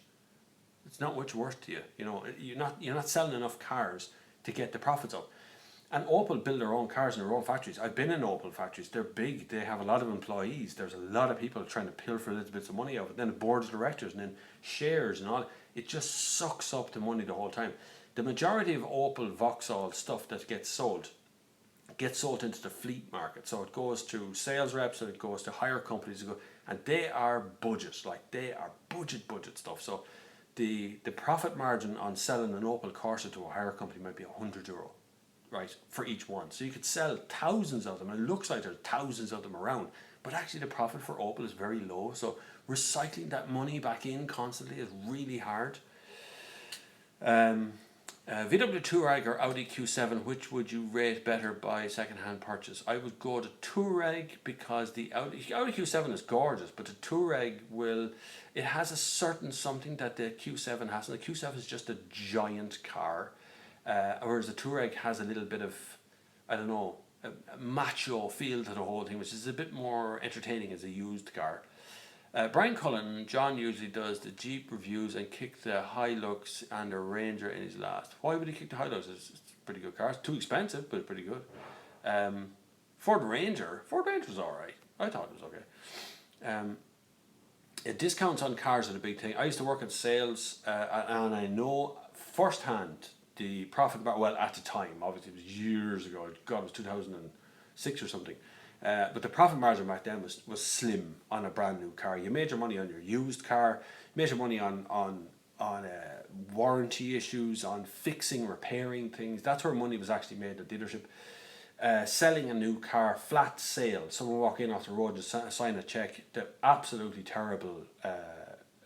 S1: it's not much worth to you. You're not selling enough cars to get the profits up. And Opel build their own cars in their own factories. I've been in Opel factories. They're big. They have a lot of employees. There's a lot of people trying to pilfer little bits of money out of it. Then the board of directors and then shares and all. It just sucks up the money the whole time. The majority of Opel Vauxhall stuff that gets sold into the fleet market. So it goes to sales reps and it goes to hire companies, and they are budget stuff. So the profit margin on selling an Opel Corsa to a hire company might be €100, right, for each one. So you could sell thousands of them, and it looks like there's thousands of them around, but actually the profit for Opel is very low. So recycling that money back in constantly is really hard. VW Touareg or Audi Q7, which would you rate better by second-hand purchase? I would go to Touareg, because the Audi Q7 is gorgeous, but the Touareg it has a certain something that the Q7 has, and the Q7 is just a giant car, whereas the Touareg has a little bit of, I don't know, a macho feel to the whole thing, which is a bit more entertaining as a used car. Brian Cullen, John usually does the Jeep reviews and kicked the Hilux and the Ranger in his last. Why would he kick the Hilux? It's a pretty good car. It's too expensive, but it's pretty good. Ford Ranger was alright. I thought it was okay. Discounts on cars are the big thing. I used to work in sales, and I know firsthand the profit, well, at the time, obviously it was years ago. God, it was 2006 or something. But the profit margin back then was slim on a brand new car. You made your money on your used car, you made your money on warranty issues, on fixing, repairing things. That's where money was actually made at the dealership. Selling a new car, flat sale, someone walk in off the road and sign a check, the absolutely terrible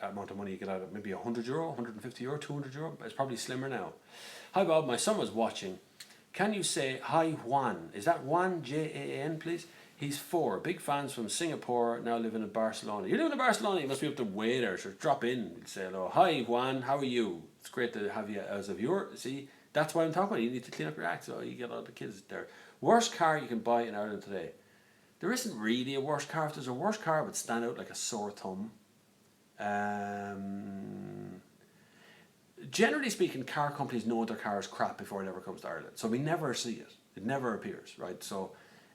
S1: amount of money you get out of it, maybe €100, €150, €200. It's probably slimmer now. Hi Bob, my son was watching. Can you say hi Juan? Is that Juan, Jan, please? He's 4, big fans from Singapore, now living in Barcelona. You're living in Barcelona, you must be up the way there, so drop in and say hello. Hi Juan, how are you? It's great to have you as a viewer. See, that's what I'm talking about. You need to clean up your act, so you get all the kids there. Worst car you can buy in Ireland today? There isn't really a worst car. If there's a worst car, it would stand out like a sore thumb. Generally speaking, car companies know their car is crap before it ever comes to Ireland, so we never see it. It never appears, right? So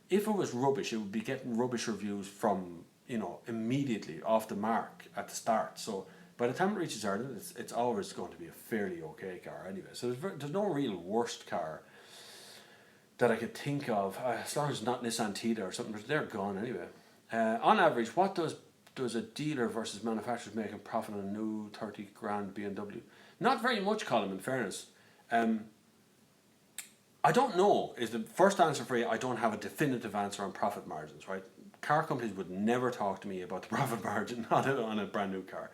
S1: if it was rubbish, it would be getting rubbish reviews from, immediately off the mark at the start. So by the time it reaches Ireland, it's always going to be a fairly okay car anyway. So there's no real worst car that I could think of, as long as it's not Nissan Tida or something, but they're gone anyway. On average, what does a dealer versus manufacturers make a profit on a new 30 grand BMW? Not very much, Colin, in fairness. I don't know is the first answer for you. I don't have a definitive answer on profit margins, right? Car companies would never talk to me about the profit margin, not on a brand new car.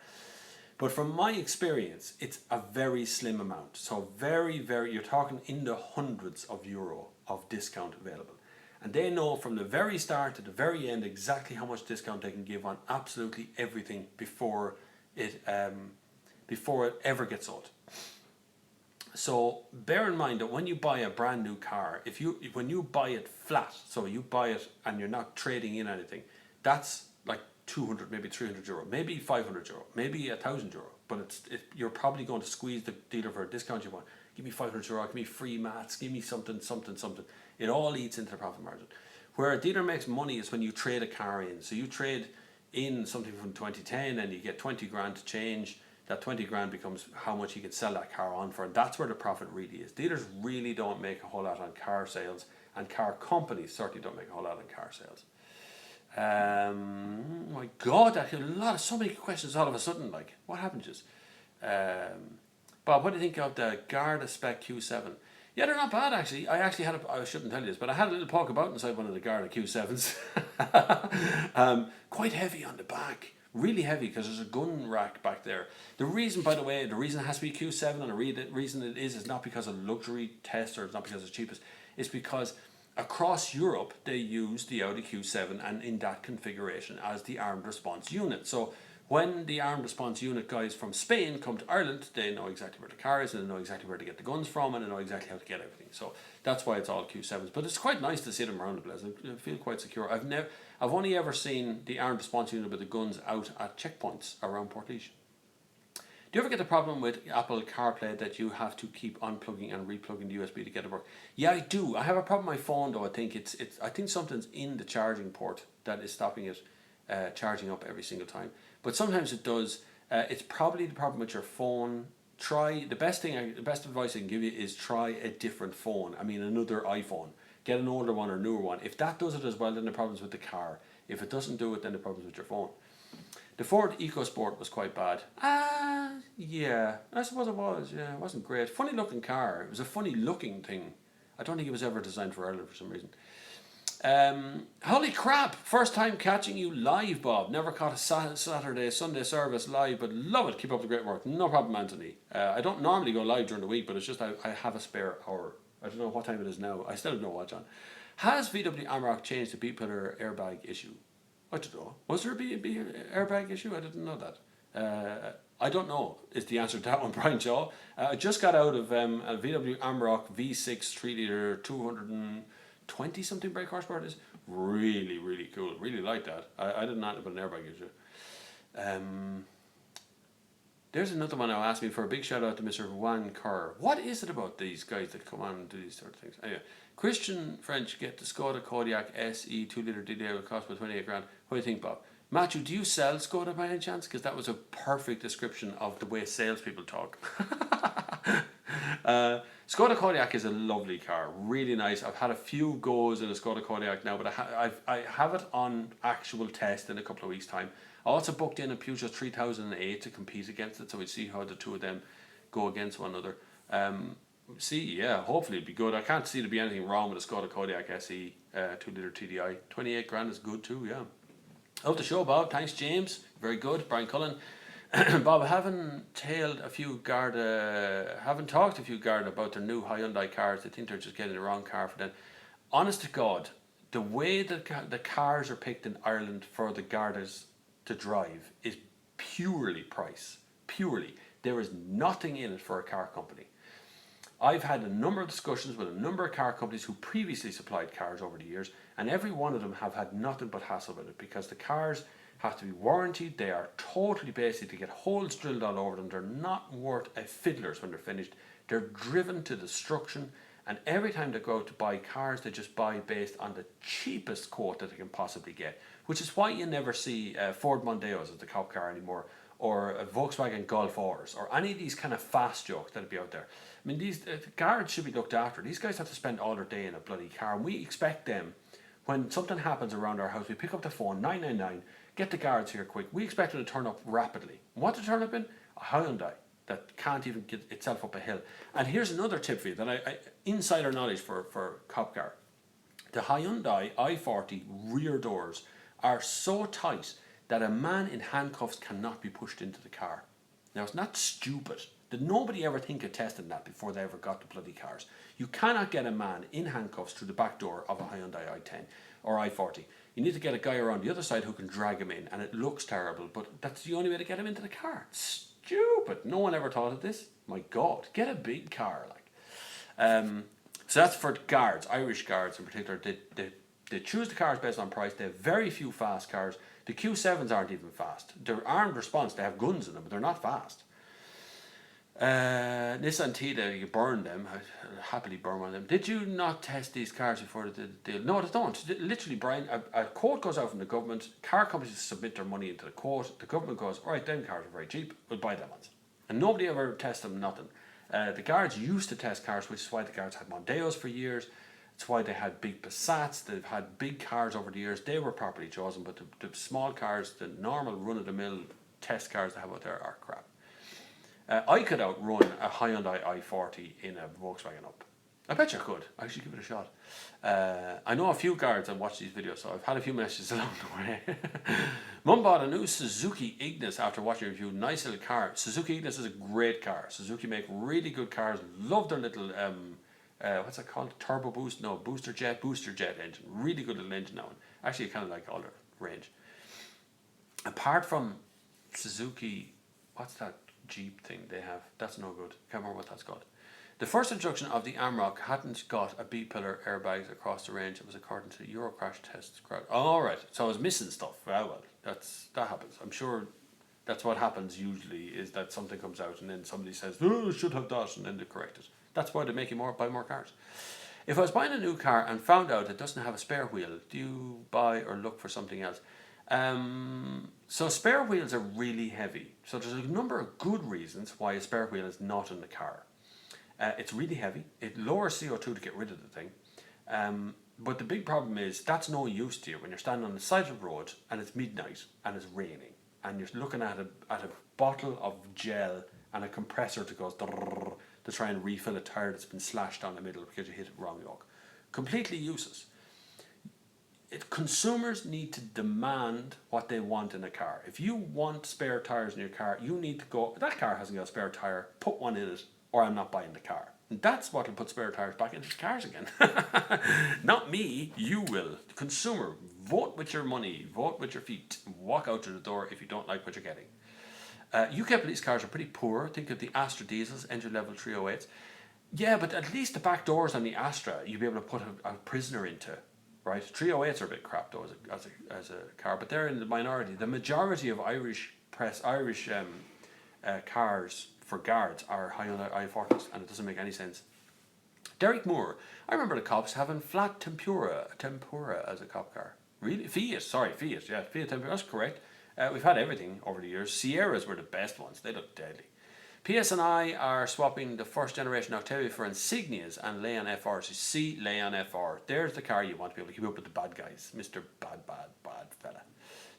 S1: But from my experience, it's a very slim amount. So very, very, you're talking in the hundreds of euro of discount available. And they know from the very start to the very end exactly how much discount they can give on absolutely everything before it ever gets sold. So bear in mind that when you buy a brand new car, when you buy it flat, so you buy it and you're not trading in anything, that's like 200, maybe 300 euro, maybe 500 euro, maybe 1,000 euro. But you're probably going to squeeze the dealer for a discount you want. Give me 500 euro, give me free mats, give me something. It all eats into the profit margin. Where a dealer makes money is when you trade a car in. So you trade in something from 2010 and you get 20 grand to change. That 20 grand becomes how much you can sell that car on for. And that's where the profit really is. Dealers really don't make a whole lot on car sales, and car companies certainly don't make a whole lot on car sales. My God, so many questions all of a sudden. Like, what happened just? Bob, what do you think of the Garda Spec Q7? Yeah, they're not bad actually. I actually had I shouldn't tell you this, but I had a little poke about inside one of the Garda Q7s. Quite heavy on the back. Really heavy because there's a gun rack back there. The reason, by the way, the reason it has to be Q7 and the reason it is not because of luxury test or it's not because it's cheapest. It's because across Europe they use the Audi Q7 and in that configuration as the armed response unit. So when the armed response unit guys from Spain come to Ireland, they know exactly where the car is and they know exactly where to get the guns from and they know exactly how to get everything. So that's why it's all Q7s. But it's quite nice to see them around the place. I feel quite secure. I've only ever seen the armed response unit with the guns out at checkpoints around Portlaoise. Do you ever get the problem with Apple CarPlay that you have to keep unplugging and replugging the USB to get it work? Yeah, I do. I have a problem with my phone though. I think something's in the charging port that is stopping it charging up every single time. But sometimes it does. It's probably the problem with your phone. The best advice I can give you is try a different phone. I mean, another iPhone. Get an older one or newer one. If that does it as well, then the problem's with the car. If it doesn't do it, then the problem's with your phone. The Ford EcoSport was quite bad. Yeah, I suppose it was. Yeah, it wasn't great. Funny looking car. It was a funny looking thing. I don't think it was ever designed for Ireland for some reason. Holy crap! First time catching you live, Bob. Never caught a Sunday service live, but love it. Keep up the great work. No problem, Anthony. I don't normally go live during the week, but it's just I have a spare hour. I don't know what time it is now. I still don't know what's on. Has VW Amarok changed the B-pillar airbag issue? I don't know. Was there a airbag issue? I didn't know that. I don't know is the answer to that one, Brian Shaw. I just got out of a VW Amarok V6 3 litre 220 something brake horsepower. It is really, really cool. Really like that. I did not put an airbag issue. There's another one now asking for a big shout out to Mr. Juan Kerr. What is it about these guys that come on and do these sort of things? Anyway, Christian French get the Skoda Kodiaq SE 2 litre DDI will cost about 28 grand. What do you think, Bob? Matthew, do you sell Skoda by any chance? Because that was a perfect description of the way salespeople talk. Skoda Kodiaq is a lovely car, really nice. I've had a few goes in a Skoda Kodiaq now, but I have it on actual test in a couple of weeks' time. I also booked in a Peugeot 3008 to compete against it, so we'd see how the two of them go against one another. Hopefully it'd be good. I can't see there be anything wrong with a Skoda Kodiaq SE 2 litre TDI. 28 grand is good too, yeah. Out the show, Bob. Thanks, James. Very good. Brian Cullen. Bob, I haven't talked to a few Garda about their new Hyundai cars. They think they're just getting the wrong car for them. Honest to God, the way that the cars are picked in Ireland for the Gardas to drive is purely price. Purely. There is nothing in it for a car company. I've had a number of discussions with a number of car companies who previously supplied cars over the years, and every one of them have had nothing but hassle with it because the cars have to be warranted. They are totally basic. They get holes drilled all over them. They're not worth a fiddler's when they're finished. They're driven to destruction, and every time they go out to buy cars, they just buy based on the cheapest quote that they can possibly get, which is why you never see Ford Mondeos as the cop car anymore, or a Volkswagen Golf Rs, or any of these kind of fast jokes that'll be out there. I mean, these guards should be looked after. These guys have to spend all their day in a bloody car, and we expect them, when something happens around our house, we pick up the phone, 999, get the guards here quick. We expect them to turn up rapidly. What to turn up in? A Hyundai that can't even get itself up a hill. And here's another tip for you, that I insider knowledge for cop car. The Hyundai i40 rear doors are so tight that a man in handcuffs cannot be pushed into the car. Now, it's not stupid. Did nobody ever think of testing that before they ever got the bloody cars? You cannot get a man in handcuffs through the back door of a Hyundai i10 or i40. You need to get a guy around the other side who can drag him in, and it looks terrible, but that's the only way to get him into the car. It's stupid. No one ever thought of this. My God, get a big car. So that's for guards, Irish guards in particular. They choose the cars based on price. They have very few fast cars. The Q7s aren't even fast. They're armed response. They have guns in them, but they're not fast. Nissan Tida, you burn them. I'd happily burn one of them. Did you not test these cars before they did the deal? No, they don't. Literally, Brian, a quote goes out from the government. Car companies submit their money into the quote. The government goes, all right, them cars are very cheap. We'll buy them ones. And nobody ever tests them, nothing. The guards used to test cars, which is why the guards had Mondeos for years. It's why they had big Passats. They've had big cars over the years. They were properly chosen, but the small cars, the normal run-of-the-mill test cars they have out there are crap. I could outrun a Hyundai i40 in a Volkswagen Up. I bet you could. I should give it a shot. I know a few guards that watch these videos, so I've had a few messages along the way. Mum bought a new Suzuki Ignis after watching a review. Nice little car. Suzuki Ignis is a great car. Suzuki make really good cars. Love their little what's it called? Turbo boost? No, booster jet engine. Really good little engine, that one. Actually, I kind of like all their range. Apart from Suzuki, what's that Jeep thing they have? That's no good. Can't remember what that's called. The first introduction of the Amarok hadn't got a B-pillar airbags across the range. It was according to the Eurocrash test crowd. All right, so I was missing stuff. Well, that happens. I'm sure that's what happens usually, is that something comes out and then somebody says, oh, should have that, and then they correct it. That's why they make you buy more cars. If I was buying a new car and found out it doesn't have a spare wheel, do you buy or look for something else? So spare wheels are really heavy. So there's a number of good reasons why a spare wheel is not in the car. It's really heavy. It lowers CO2 to get rid of the thing. But the big problem is that's no use to you when you're standing on the side of the road and it's midnight and it's raining and you're looking at a bottle of gel and a compressor that goes to try and refill a tire that's been slashed down the middle because you hit it wrong yoke. Completely useless. Consumers need to demand what they want in a car. If you want spare tires in your car, you need to go, that car hasn't got a spare tire, put one in it, or I'm not buying the car. And that's what will put spare tires back into the cars again. Not me, you will. Consumer, vote with your money, vote with your feet, walk out to the door if you don't like what you're getting. UK police cars are pretty poor. Think of the Astra diesels, engine level 308s. Yeah, but at least the back doors on the Astra you'll be able to put a prisoner into. Right, 308s are a bit crap though as a car, but they're in the minority. The majority of Irish cars for guards are high on I-40s, and it doesn't make any sense. Derek Moore, I remember the cops having flat tempura as a cop car. Really, Fiat, yeah, Fiat Tempura. That's correct. We've had everything over the years. Sierras were the best ones. They look deadly. PS&I are swapping the first generation Octavia for Insignias and Leon FRs. So see Leon FR. There's the car you want to be able to keep up with the bad guys. Mr. Bad fella.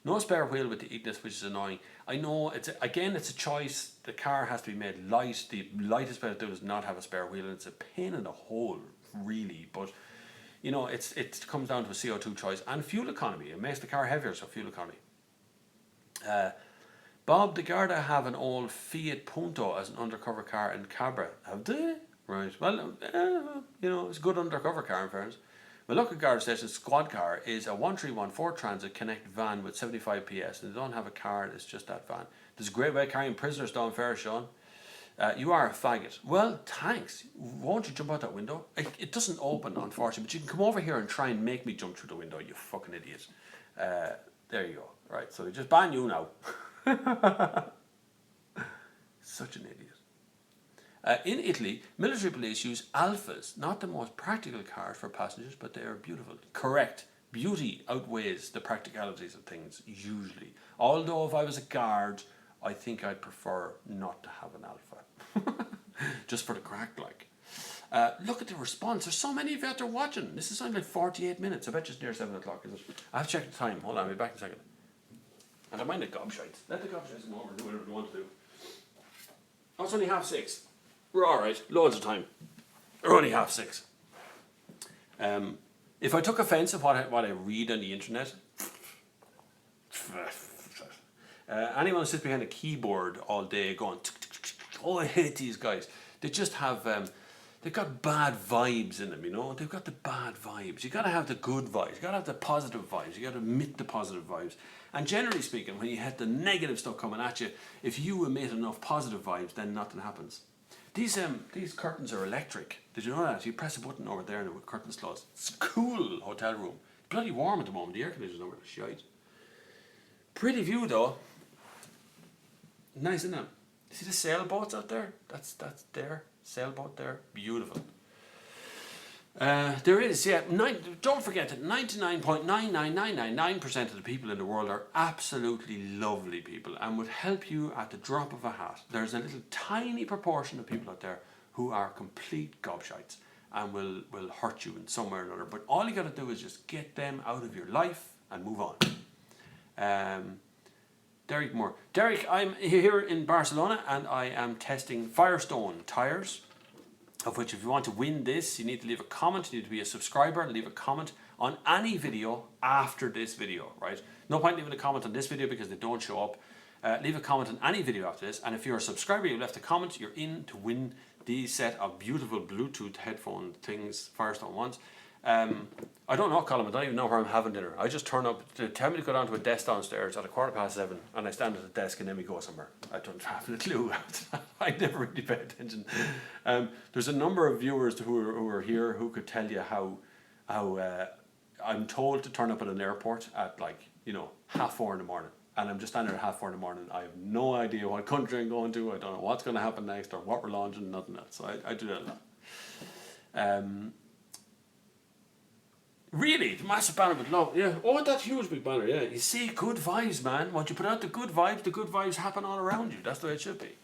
S1: No spare wheel with the Ignis, which is annoying. I know, it's a choice. The car has to be made light. The lightest way to do it is not have a spare wheel, and it's a pain in the hole, really. But, you know, it comes down to a CO2 choice and fuel economy. It makes the car heavier, so fuel economy. Bob, the Garda have an old Fiat Punto as an undercover car in Cabra. Have they? Right. Well, you know, it's a good undercover car in fairness. My local Garda station squad car is a 1314 Transit Connect van with 75 PS, and they don't have a car, it's just that van. There's a great way of carrying prisoners down fair, Sean. You are a faggot. Well, thanks. Won't you jump out that window? It doesn't open, unfortunately, but you can come over here and try and make me jump through the window, you fucking idiot. There you go. Right, so they just ban you now. Such an idiot. In Italy, military police use Alphas, not the most practical cars for passengers, but they are beautiful. Correct. Beauty outweighs the practicalities of things, usually. Although if I was a guard, I think I'd prefer not to have an Alpha. Just for the crack, like. Look at the response. There's so many of you out there watching. This is only like 48 minutes. I bet you it's near 7 o'clock, is it? I've checked the time. Hold on, I'll be back in a second. And I mind the gobshites. Let the gobshites come over and do whatever they want to do. Oh, it's only 6:30. We're alright. Loads of time. We're only 6:30. If I took offence of what I read on the internet, anyone who sits behind a keyboard all day going, oh, I hate these guys. They just have, they've got bad vibes in them, you know. They've got the bad vibes. You got to have the good vibes. You got to have the positive vibes. You got to emit the positive vibes. And generally speaking, when you had the negative stuff coming at you, if you emit enough positive vibes, then nothing happens. These curtains are electric. Did you know that? You press a button over there and the curtains close. It's a cool hotel room. It's bloody warm at the moment. The air conditioner's over the shite. Pretty view though. Nice, isn't it? See the sailboats out there? That's there. Sailboat there. Beautiful. There is, yeah. Don't forget that 99.99999% of the people in the world are absolutely lovely people and would help you at the drop of a hat. There's a little tiny proportion of people out there who are complete gobshites and will hurt you in some way or another. But all you got to do is just get them out of your life and move on. Derek Moore. Derek, I'm here in Barcelona and I am testing Firestone tyres. of which if you want to win this, you need to leave a comment, you need to be a subscriber, and leave a comment on any video after this video, right? No point leaving a comment on this video because they don't show up. Leave a comment on any video after this, and if you're a subscriber, you left a comment, you're in to win these set of beautiful Bluetooth headphone things, Firestone ones. I don't know, Colin, I don't even know where I'm having dinner. I just turn up, to tell me to go down to a desk downstairs at 7:15, and I stand at the desk and then we go somewhere. I don't have a clue. I never really pay attention. There's a number of viewers who are here who could tell you how I'm told to turn up at an airport at 4:30 in the morning. And I'm just standing there at 4:30 in the morning. I have no idea what country I'm going to. I don't know what's going to happen next or what we're launching, nothing else. So I do that a lot. Really, the massive banner with love. Yeah. Oh, that huge big banner. Yeah. You see, good vibes, man. Once you put out the good vibes happen all around you. That's the way it should be.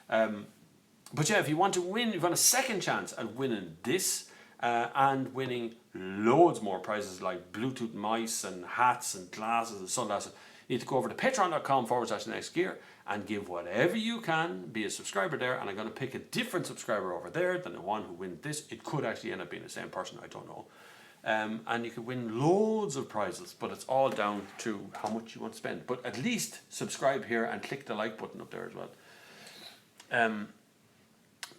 S1: But yeah, if you want to win, you've got a second chance at winning this and winning loads more prizes like Bluetooth mice and hats and glasses and sunglasses. You need to go over to patreon.com/nextgear and give whatever you can, be a subscriber there, and I'm going to pick a different subscriber over there than the one who wins this. It could actually end up being the same person, I don't know. And you could win loads of prizes, but it's all down to how much you want to spend. But at least subscribe here and click the like button up there as well.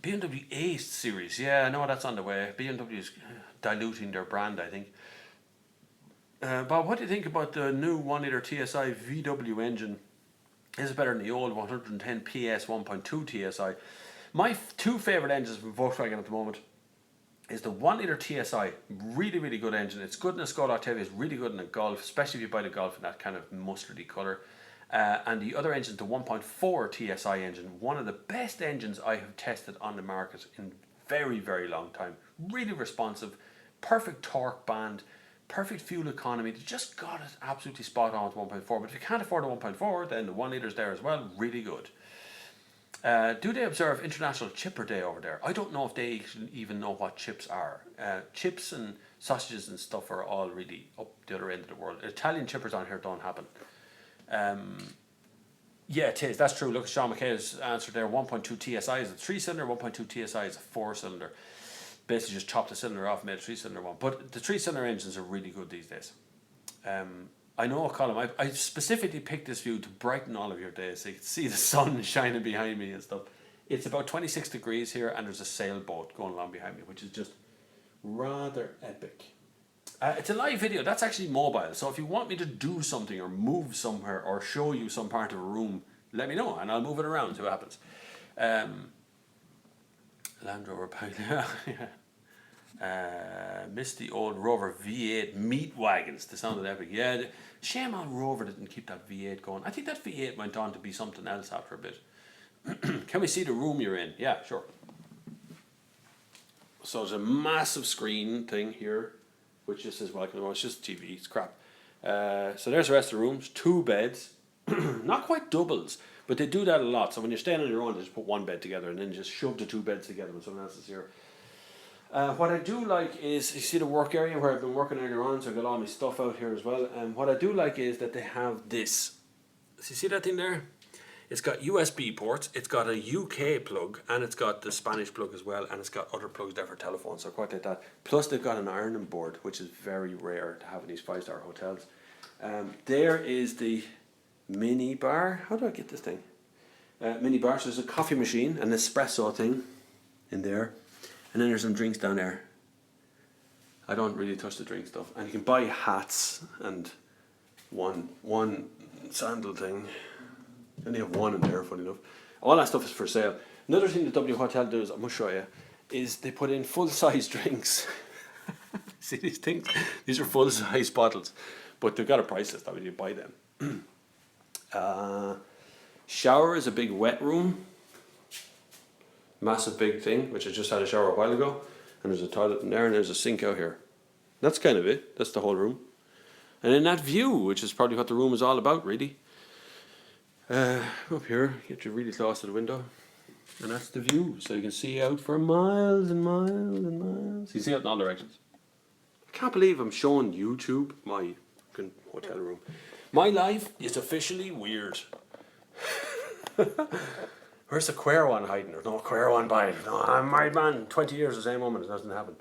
S1: BMW 8 series, yeah, I know that's on the way. BMW is diluting their brand, I think. Bob, what do you think about the new 1 litre TSI VW engine? Is it better than the old 110 PS 1.2 TSI? My two favourite engines from Volkswagen at the moment is the 1 litre TSI, really, really good engine. It's good in a Skoda Octavia, it's really good in a Golf, especially if you buy the Golf in that kind of mustardy colour. And the other engine is the 1.4 TSI engine, one of the best engines I have tested on the market in very, very long time. Really responsive, perfect torque band, perfect fuel economy. They just got it absolutely spot on with 1.4. But if you can't afford the 1.4, then the 1 litre is there as well, really good. Do they observe International Chipper Day over there? I don't know if they even know what chips are. Chips and sausages and stuff are all really up the other end of the world. Italian chippers on here don't happen. Yeah, it is. That's true. Look at Sean McKay's answer there. 1.2 TSI is a 3-cylinder. 1.2 TSI is a 4-cylinder. Basically just chopped the cylinder off and made a 3-cylinder one. But the 3-cylinder engines are really good these days. I know, Colin, I specifically picked this view to brighten all of your days so you can see the sun shining behind me and stuff. It's about 26 degrees here and there's a sailboat going along behind me, which is just rather epic. It's a live video. That's actually mobile. So if you want me to do something or move somewhere or show you some part of a room, let me know and I'll move it around, see what happens. Land Rover Pioneer. Missed the old Rover V8 meat wagons. They sounded epic. Yeah, shame on Rover didn't keep that V8 going. I think that V8 went on to be something else after a bit. Can we see the room you're in? Yeah, sure. So there's a massive screen thing here, which just says welcome. It's just TV. It's crap. So there's the rest of the rooms. 2 beds. Not quite doubles, but they do that a lot. So when you're staying on your own, they just put 1 bed together and then just shove the 2 beds together when someone else is here. What I do like is, you see the work area where I've been working earlier on, so I've got all my stuff out here as well. And what I do like is that they have this. So you see that thing there? It's got USB ports, it's got a UK plug, and it's got the Spanish plug as well, and it's got other plugs there for telephones, so quite like that. Plus they've got an ironing board, which is very rare to have in these 5-star hotels. There is the mini bar. How do I get this thing? Mini bar, so there's a coffee machine, an espresso thing in there. And then there's some drinks down there. I don't really touch the drink stuff. And you can buy hats and one sandal thing. And they have one in there, funny enough. All that stuff is for sale. Another thing the W Hotel does, I must show you, is they put in full-size drinks. See these things? These are full-size bottles. But they've got a price list, that way you buy them. Shower is a big wet room. Massive big thing, which I just had a shower a while ago, and there's a toilet in there and there's a sink out here. That's kind of it. That's the whole room. And in that view, which is probably what the room is all about really, up here get you really close to the window, and that's the view, so you can see out for miles and miles and miles. You see out in all directions. I can't believe I'm showing YouTube my fucking hotel room. My life is officially weird. Where's the queer one hiding? There's no queer one by it. No, I'm a married man, 20 years, the same woman, it doesn't happen.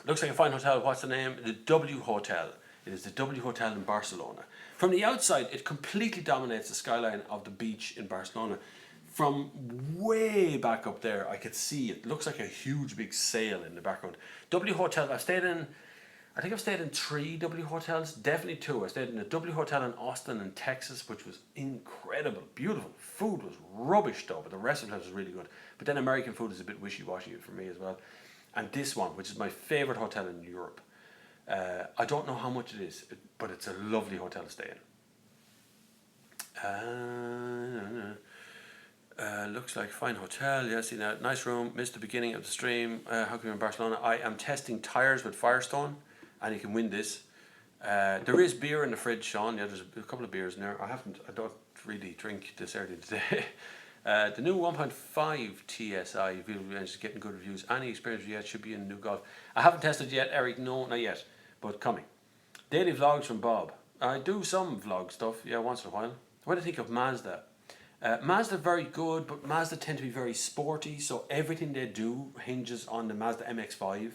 S1: Looks like a fine hotel. What's the name? The W Hotel. It is the W Hotel in Barcelona. From the outside, it completely dominates the skyline of the beach in Barcelona. From way back up there, I could see it. Looks like a huge big sail in the background. W Hotel, I think I've stayed in 3 W hotels, definitely 2. I stayed in a W hotel in Austin in Texas, which was incredible, beautiful. Food was rubbish though, but the rest of it was really good. But then American food is a bit wishy-washy for me as well. And this one, which is my favourite hotel in Europe, I don't know how much it is, but it's a lovely hotel to stay in. Looks like fine hotel. Yeah, see now, nice room. Missed the beginning of the stream. How come you're in Barcelona? I am testing tyres with Firestone, and you can win this. There is beer in the fridge, Sean. Yeah, there's a couple of beers in there. I don't really drink this early today. The new 1.5 TSI is getting good reviews. Any experience yet? Should be in new Golf. I haven't tested yet, Eric. No, not yet, but coming. Daily vlogs from Bob. I do some vlog stuff, yeah, once in a while. What do you think of Mazda? Mazda very good, but Mazda tend to be very sporty, so everything they do hinges on the Mazda MX-5.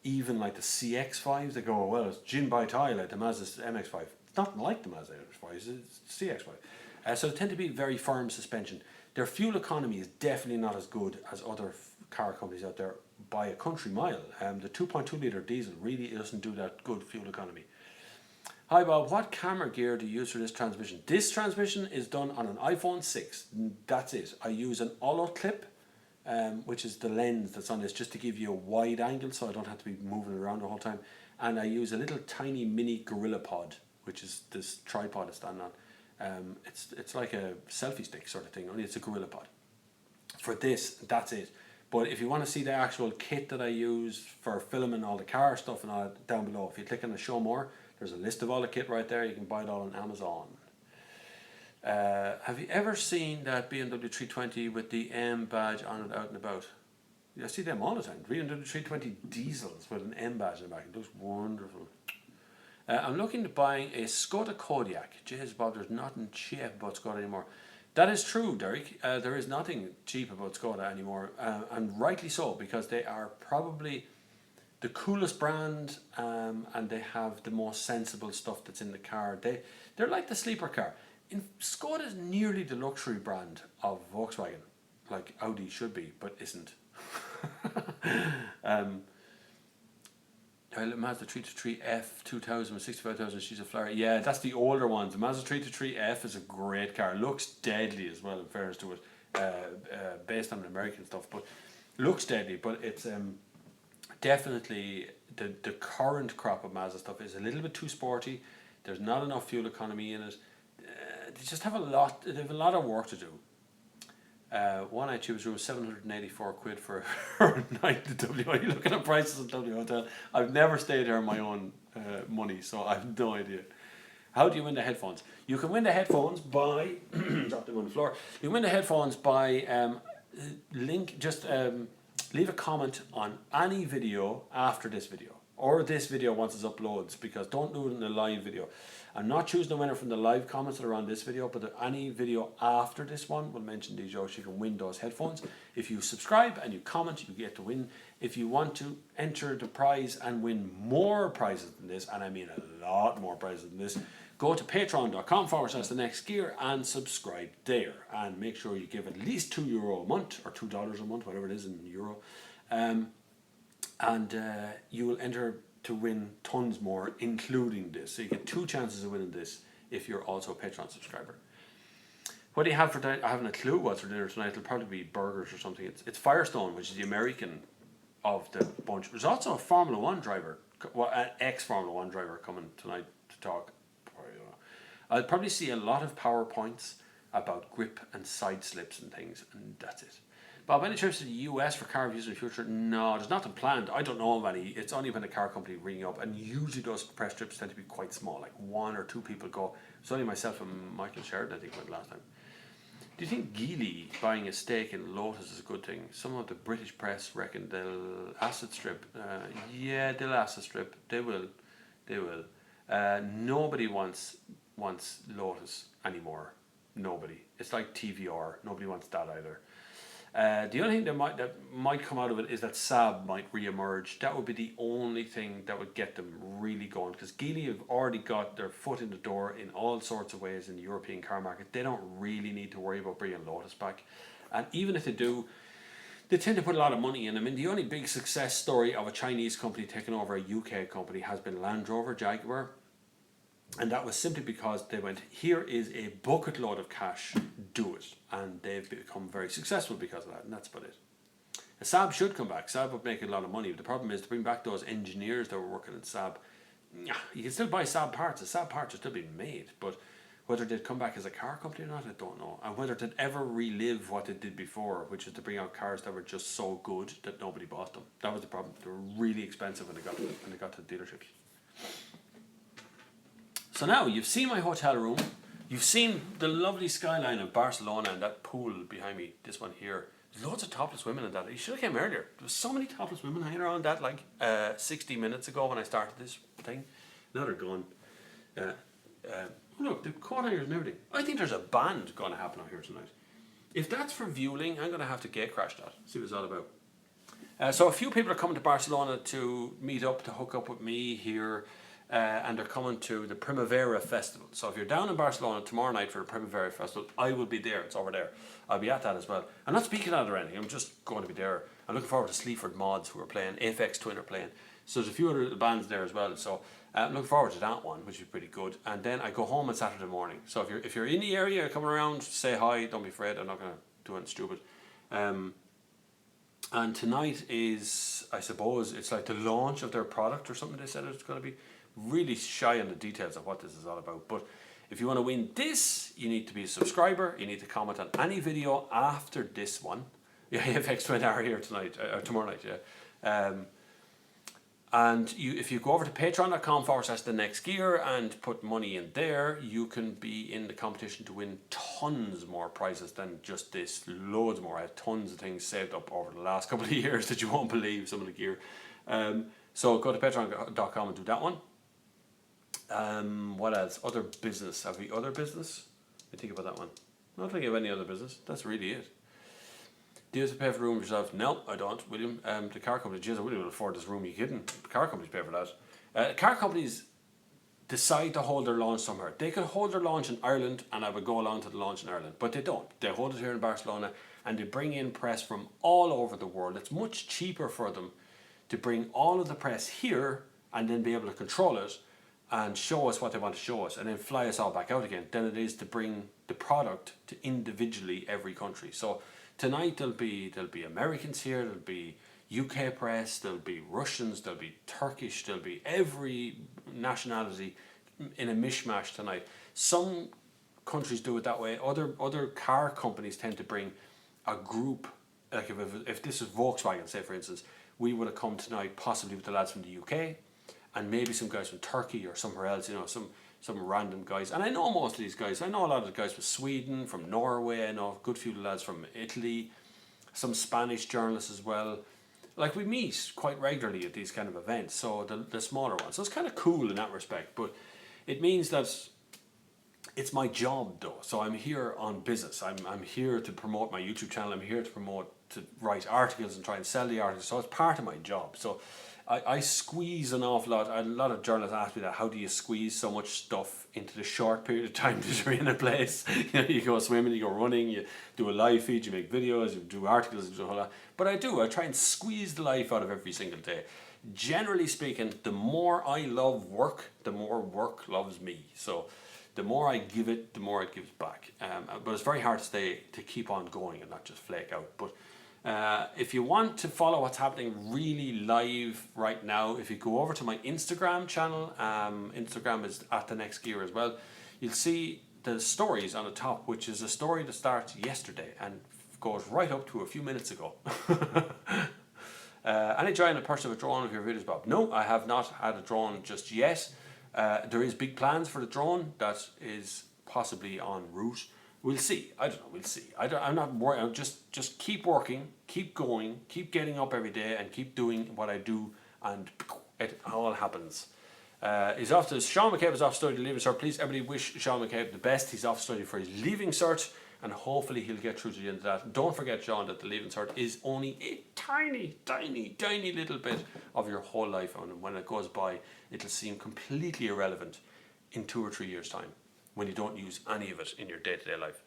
S1: Even like the CX-5s, they go, well, it's Jin Bai Tai like the Mazda MX-5. It's not like the Mazda MX-5, it's CX-5. So they tend to be very firm suspension. Their fuel economy is definitely not as good as other car companies out there by a country mile. The 2.2 litre diesel really doesn't do that good fuel economy. Hi Bob, what camera gear do you use for this transmission? This transmission is done on an iPhone 6. That's it. I use an Olo clip, which is the lens that's on this, just to give you a wide angle so I don't have to be moving around the whole time. And I use a little tiny mini Gorilla Pod, which is this tripod I stand on. It's like a selfie stick sort of thing, only it's a Gorilla Pod. For this, that's it. But if you want to see the actual kit that I use for filming all the car stuff and all that, down below, if you click on the show more, there's a list of all the kit right there. You can buy it all on Amazon. Have you ever seen that BMW 320 with the M badge on it out and about? Yeah, I see them all the time. BMW 320 diesels with an M badge in the back. It looks wonderful. I'm looking to buying a Skoda Kodiaq. Jeez, Bob, there's nothing cheap about Skoda anymore. That is true, Derek. There is nothing cheap about Skoda anymore, and rightly so, because they are probably the coolest brand, and they have the most sensible stuff that's in the car. They're like the sleeper car. Skoda is nearly the luxury brand of Volkswagen, like Audi should be, but isn't. Mazda 323F 2000 with 65,000 she's a flyer. Yeah, that's the older ones. The Mazda 323F is a great car. Looks deadly as well, in fairness to it, based on American stuff, but looks deadly. But it's definitely the current crop of Mazda stuff is a little bit too sporty. There's not enough fuel economy in it. They just have a lot. They have a lot of work to do. One night she was room 784 quid for a night at W. Are you looking at prices at W Hotel? I've never stayed there on my own money, so I have no idea. How do you win the headphones? You can win the headphones by drop them on the floor. You can win the headphones by leave a comment on any video after this video, or this video once it's uploads, because don't do it in a live video. I'm not choosing the winner from the live comments that are on this video, but any video after this one will mention these jokes. You can win those headphones. If you subscribe and you comment, you get to win. If you want to enter the prize and win more prizes than this, and I mean a lot more prizes than this, go to patreon.com/the next gear and subscribe there. And make sure you give at least €2 a month, or $2 a month, whatever it is in euro. And you will enter to win tons more, including this. So you get 2 chances of winning this if you're also a Patreon subscriber. What do you have for dinner? I haven't a clue what's for dinner tonight. It'll probably be burgers or something. It's Firestone, which is the American of the bunch. There's also a Formula 1 driver, an ex-Formula 1 driver coming tonight to talk. I'll probably see a lot of PowerPoints about grip and side slips and things, and that's it. Bob, any trips to the US for car reviews in the future? No, there's nothing planned. I don't know of any. It's only when the car company ring up, and usually those press trips tend to be quite small, like 1 or 2 people go. It's only myself and Michael Sheridan, I think, went last time. Do you think Geely buying a stake in Lotus is a good thing? Some of the British press reckon they'll asset strip. Yeah, they'll asset strip. They will. Nobody wants Lotus anymore.
S2: Nobody. It's like TVR. Nobody wants that either. The only thing that might come out of it is that Saab might re-emerge. That would be the only thing that would get them really going, because Geely have already got their foot in the door in all sorts of ways in the European car market. They don't really need to worry about bringing Lotus back, and even if they do, they tend to put a lot of money in. I mean, the only big success story of a Chinese company taking over a UK company has been Land Rover, Jaguar. And that was simply because they went, here is a bucket load of cash, do it. And they've become very successful because of that, and that's about it. Saab should come back. Saab would make a lot of money, but the problem is to bring back those engineers that were working at Saab. You can still buy Saab parts. The Saab parts are still being made, but whether they'd come back as a car company or not, I don't know. And whether they'd ever relive what they did before, which is to bring out cars that were just so good that nobody bought them. That was the problem. They were really expensive when they got to the dealerships. So now you've seen my hotel room, you've seen the lovely skyline of Barcelona and that pool behind me, this one here. There's loads of topless women in that. You should have came earlier. There was so many topless women hanging around that 60 minutes ago when I started this thing. Now they're gone. Look, the coat hangers and everything. I think there's a band going to happen out here tonight. If that's for viewing, I'm going to have to gate crash that. See what it's all about. So a few people are coming to Barcelona to meet up, to hook up with me here. And they're coming to the Primavera Festival. So if you're down in Barcelona tomorrow night for the Primavera Festival, I will be there. It's over there. I'll be at that as well. I'm not speaking out or anything. I'm just going to be there. I'm looking forward to Sleaford Mods, who are playing. Aphex Twin are playing. So there's a few other bands there as well. So I'm looking forward to that one, which is pretty good. And then I go home on Saturday morning. So if you're in the area, coming around, say hi. Don't be afraid. I'm not going to do anything stupid. And tonight is, I suppose, it's like the launch of their product or something. They said it's going to be. Really shy on the details of what this is all about, but if you want to win this, you need to be a subscriber. You need to comment on any video after this one. Yeah, FX Twin are here tonight or tomorrow night. Yeah, and if you go over to patreon.com/the next gear and put money in there, you can be in the competition to win tons more prizes than just this. Loads more. I have tons of things saved up over the last couple of years that you won't believe. Some of the gear. So go to patreon.com and do that one. What else? Other business. Have we other business? I think about that one. I don't think I have any other business. That's really it. Do you have to pay for the room yourself? No, I don't, William. The car company, jeez, I wouldn't be able to afford this room. You kidding? The car companies pay for that. Car companies decide to hold their launch somewhere. They could hold their launch in Ireland and I would go along to the launch in Ireland, but they don't. They hold it here in Barcelona and they bring in press from all over the world. It's much cheaper for them to bring all of the press here and then be able to control it and show us what they want to show us and then fly us all back out again than it is to bring the product to individually every country. So tonight there'll be Americans here, there'll be UK press, there'll be Russians, there'll be Turkish, there'll be every nationality in a mishmash tonight. Some countries do it that way. Other car companies tend to bring a group. Like if this is Volkswagen, say for instance, we would have come tonight possibly with the lads from the UK and maybe some guys from Turkey or somewhere else, you know, some random guys. And I know most of these guys. I know a lot of the guys from Sweden, from Norway. I know a good few lads from Italy, some Spanish journalists as well. Like we meet quite regularly at these kind of events, so the smaller ones. So it's kind of cool in that respect, but it means that it's my job though. So I'm here on business. I'm here to promote my YouTube channel. I'm here to write articles and try and sell the articles. So it's part of my job. So I squeeze an awful lot. A lot of journalists ask me that. How do you squeeze so much stuff into the short period of time that you're in a place? You know, you go swimming, you go running, you do a live feed, you make videos, you do articles, you do a whole lot. But I try and squeeze the life out of every single day. Generally speaking, the more I love work, the more work loves me. So the more I give it, the more it gives back. But it's very hard to keep on going and not just flake out. But if you want to follow what's happening really live right now, if you go over to my Instagram channel, Instagram is @TheNextGear as well, you'll see the stories on the top, which is a story that starts yesterday and goes right up to a few minutes ago. Any joy in the purchase of a drone of your videos, Bob? No, I have not had a drone just yet. There is big plans for the drone that is possibly en route. We'll see. I don't know. We'll see. I'm not worried. I'm just keep working, keep going, keep getting up every day, and keep doing what I do, and it all happens. Sean McCabe is off study to Leaving Cert. Please, everybody wish Sean McCabe the best. He's off study for his Leaving Cert, and hopefully he'll get through to the end of that. Don't forget, Sean, that the Leaving Cert is only a tiny, tiny, tiny little bit of your whole life, and when it goes by, it'll seem completely irrelevant in 2 or 3 years' time when you don't use any of it in your day-to-day life.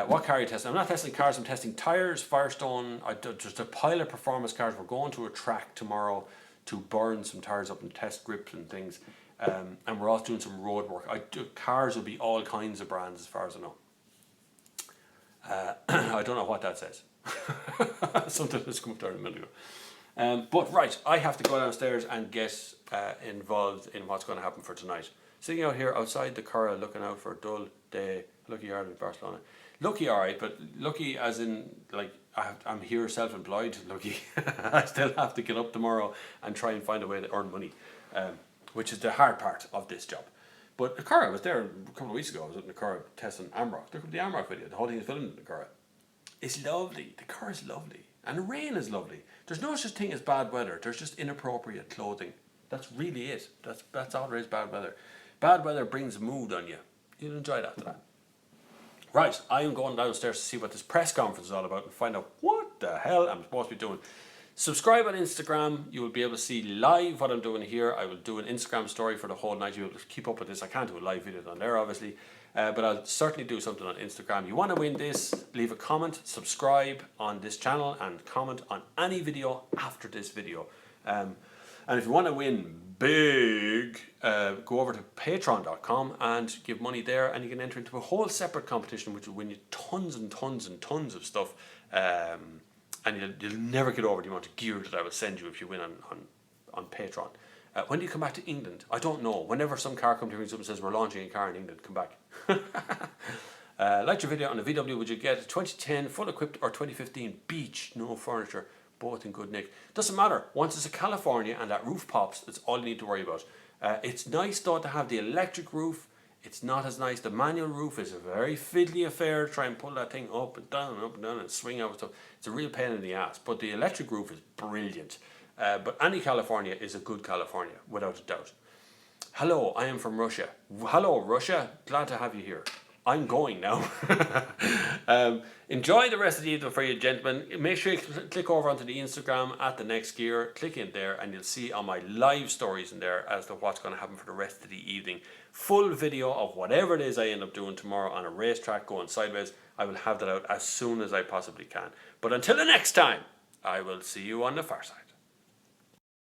S2: What car are you testing? I'm not testing cars, I'm testing tyres, Firestone, just a pile of performance cars. We're going to a track tomorrow to burn some tyres up and test grips and things. And we're also doing some road work. Cars will be all kinds of brands as far as I know. I don't know what that says. Something that's come up there a minute ago. But right, I have to go downstairs and get involved in what's going to happen for tonight. Sitting out here outside the Curra looking out for a dull day. Lucky yard in Barcelona. Lucky, alright, but lucky as in, like, I'm here self-employed, lucky. I still have to get up tomorrow and try and find a way to earn money, which is the hard part of this job. But the Curra, I was there a couple of weeks ago. I was up in the Curra testing Amrock. Look at the Amrock video. The whole thing is filmed in the Curra. It's lovely. The Curra is lovely. And the rain is lovely. There's no such thing as bad weather. There's just inappropriate clothing. That's really it. That's all there is, bad weather. Bad weather brings mood on you. You'll enjoy that to that. Right, I am going downstairs to see what this press conference is all about and find out what the hell I'm supposed to be doing. Subscribe on Instagram. You will be able to see live what I'm doing here. I will do an Instagram story for the whole night. You'll be able to keep up with this. I can't do a live video on there, obviously. But I'll certainly do something on Instagram. You want to win this, leave a comment, subscribe on this channel, and comment on any video after this video. And if you want to win big, go over to patreon.com and give money there, and you can enter into a whole separate competition which will win you tons and tons and tons of stuff. And you'll never get over the amount of gear that I will send you if you win on Patreon. When do you come back to England? I don't know. Whenever some car company rings up and says we're launching a car in England, come back. Like your video on the VW, would you get a 2010 full equipped or 2015 beach, no furniture, both in good nick? Doesn't matter. Once it's a California and that roof pops, that's all you need to worry about. It's nice though to have the electric roof. It's not as nice. The manual roof is a very fiddly affair. Try and pull that thing up and down and swing out and stuff. It's a real pain in the ass. But the electric roof is brilliant. But any California is a good California, without a doubt. Hello, I am from Russia. Hello, Russia. Glad to have you here. I'm going now. Enjoy the rest of the evening for you, gentlemen. Make sure you click over onto the Instagram at the next gear. Click in there and you'll see on my live stories in there as to what's going to happen for the rest of the evening. Full video of whatever it is I end up doing tomorrow on a racetrack going sideways. I will have that out as soon as I possibly can. But until the next time, I will see you on the far side.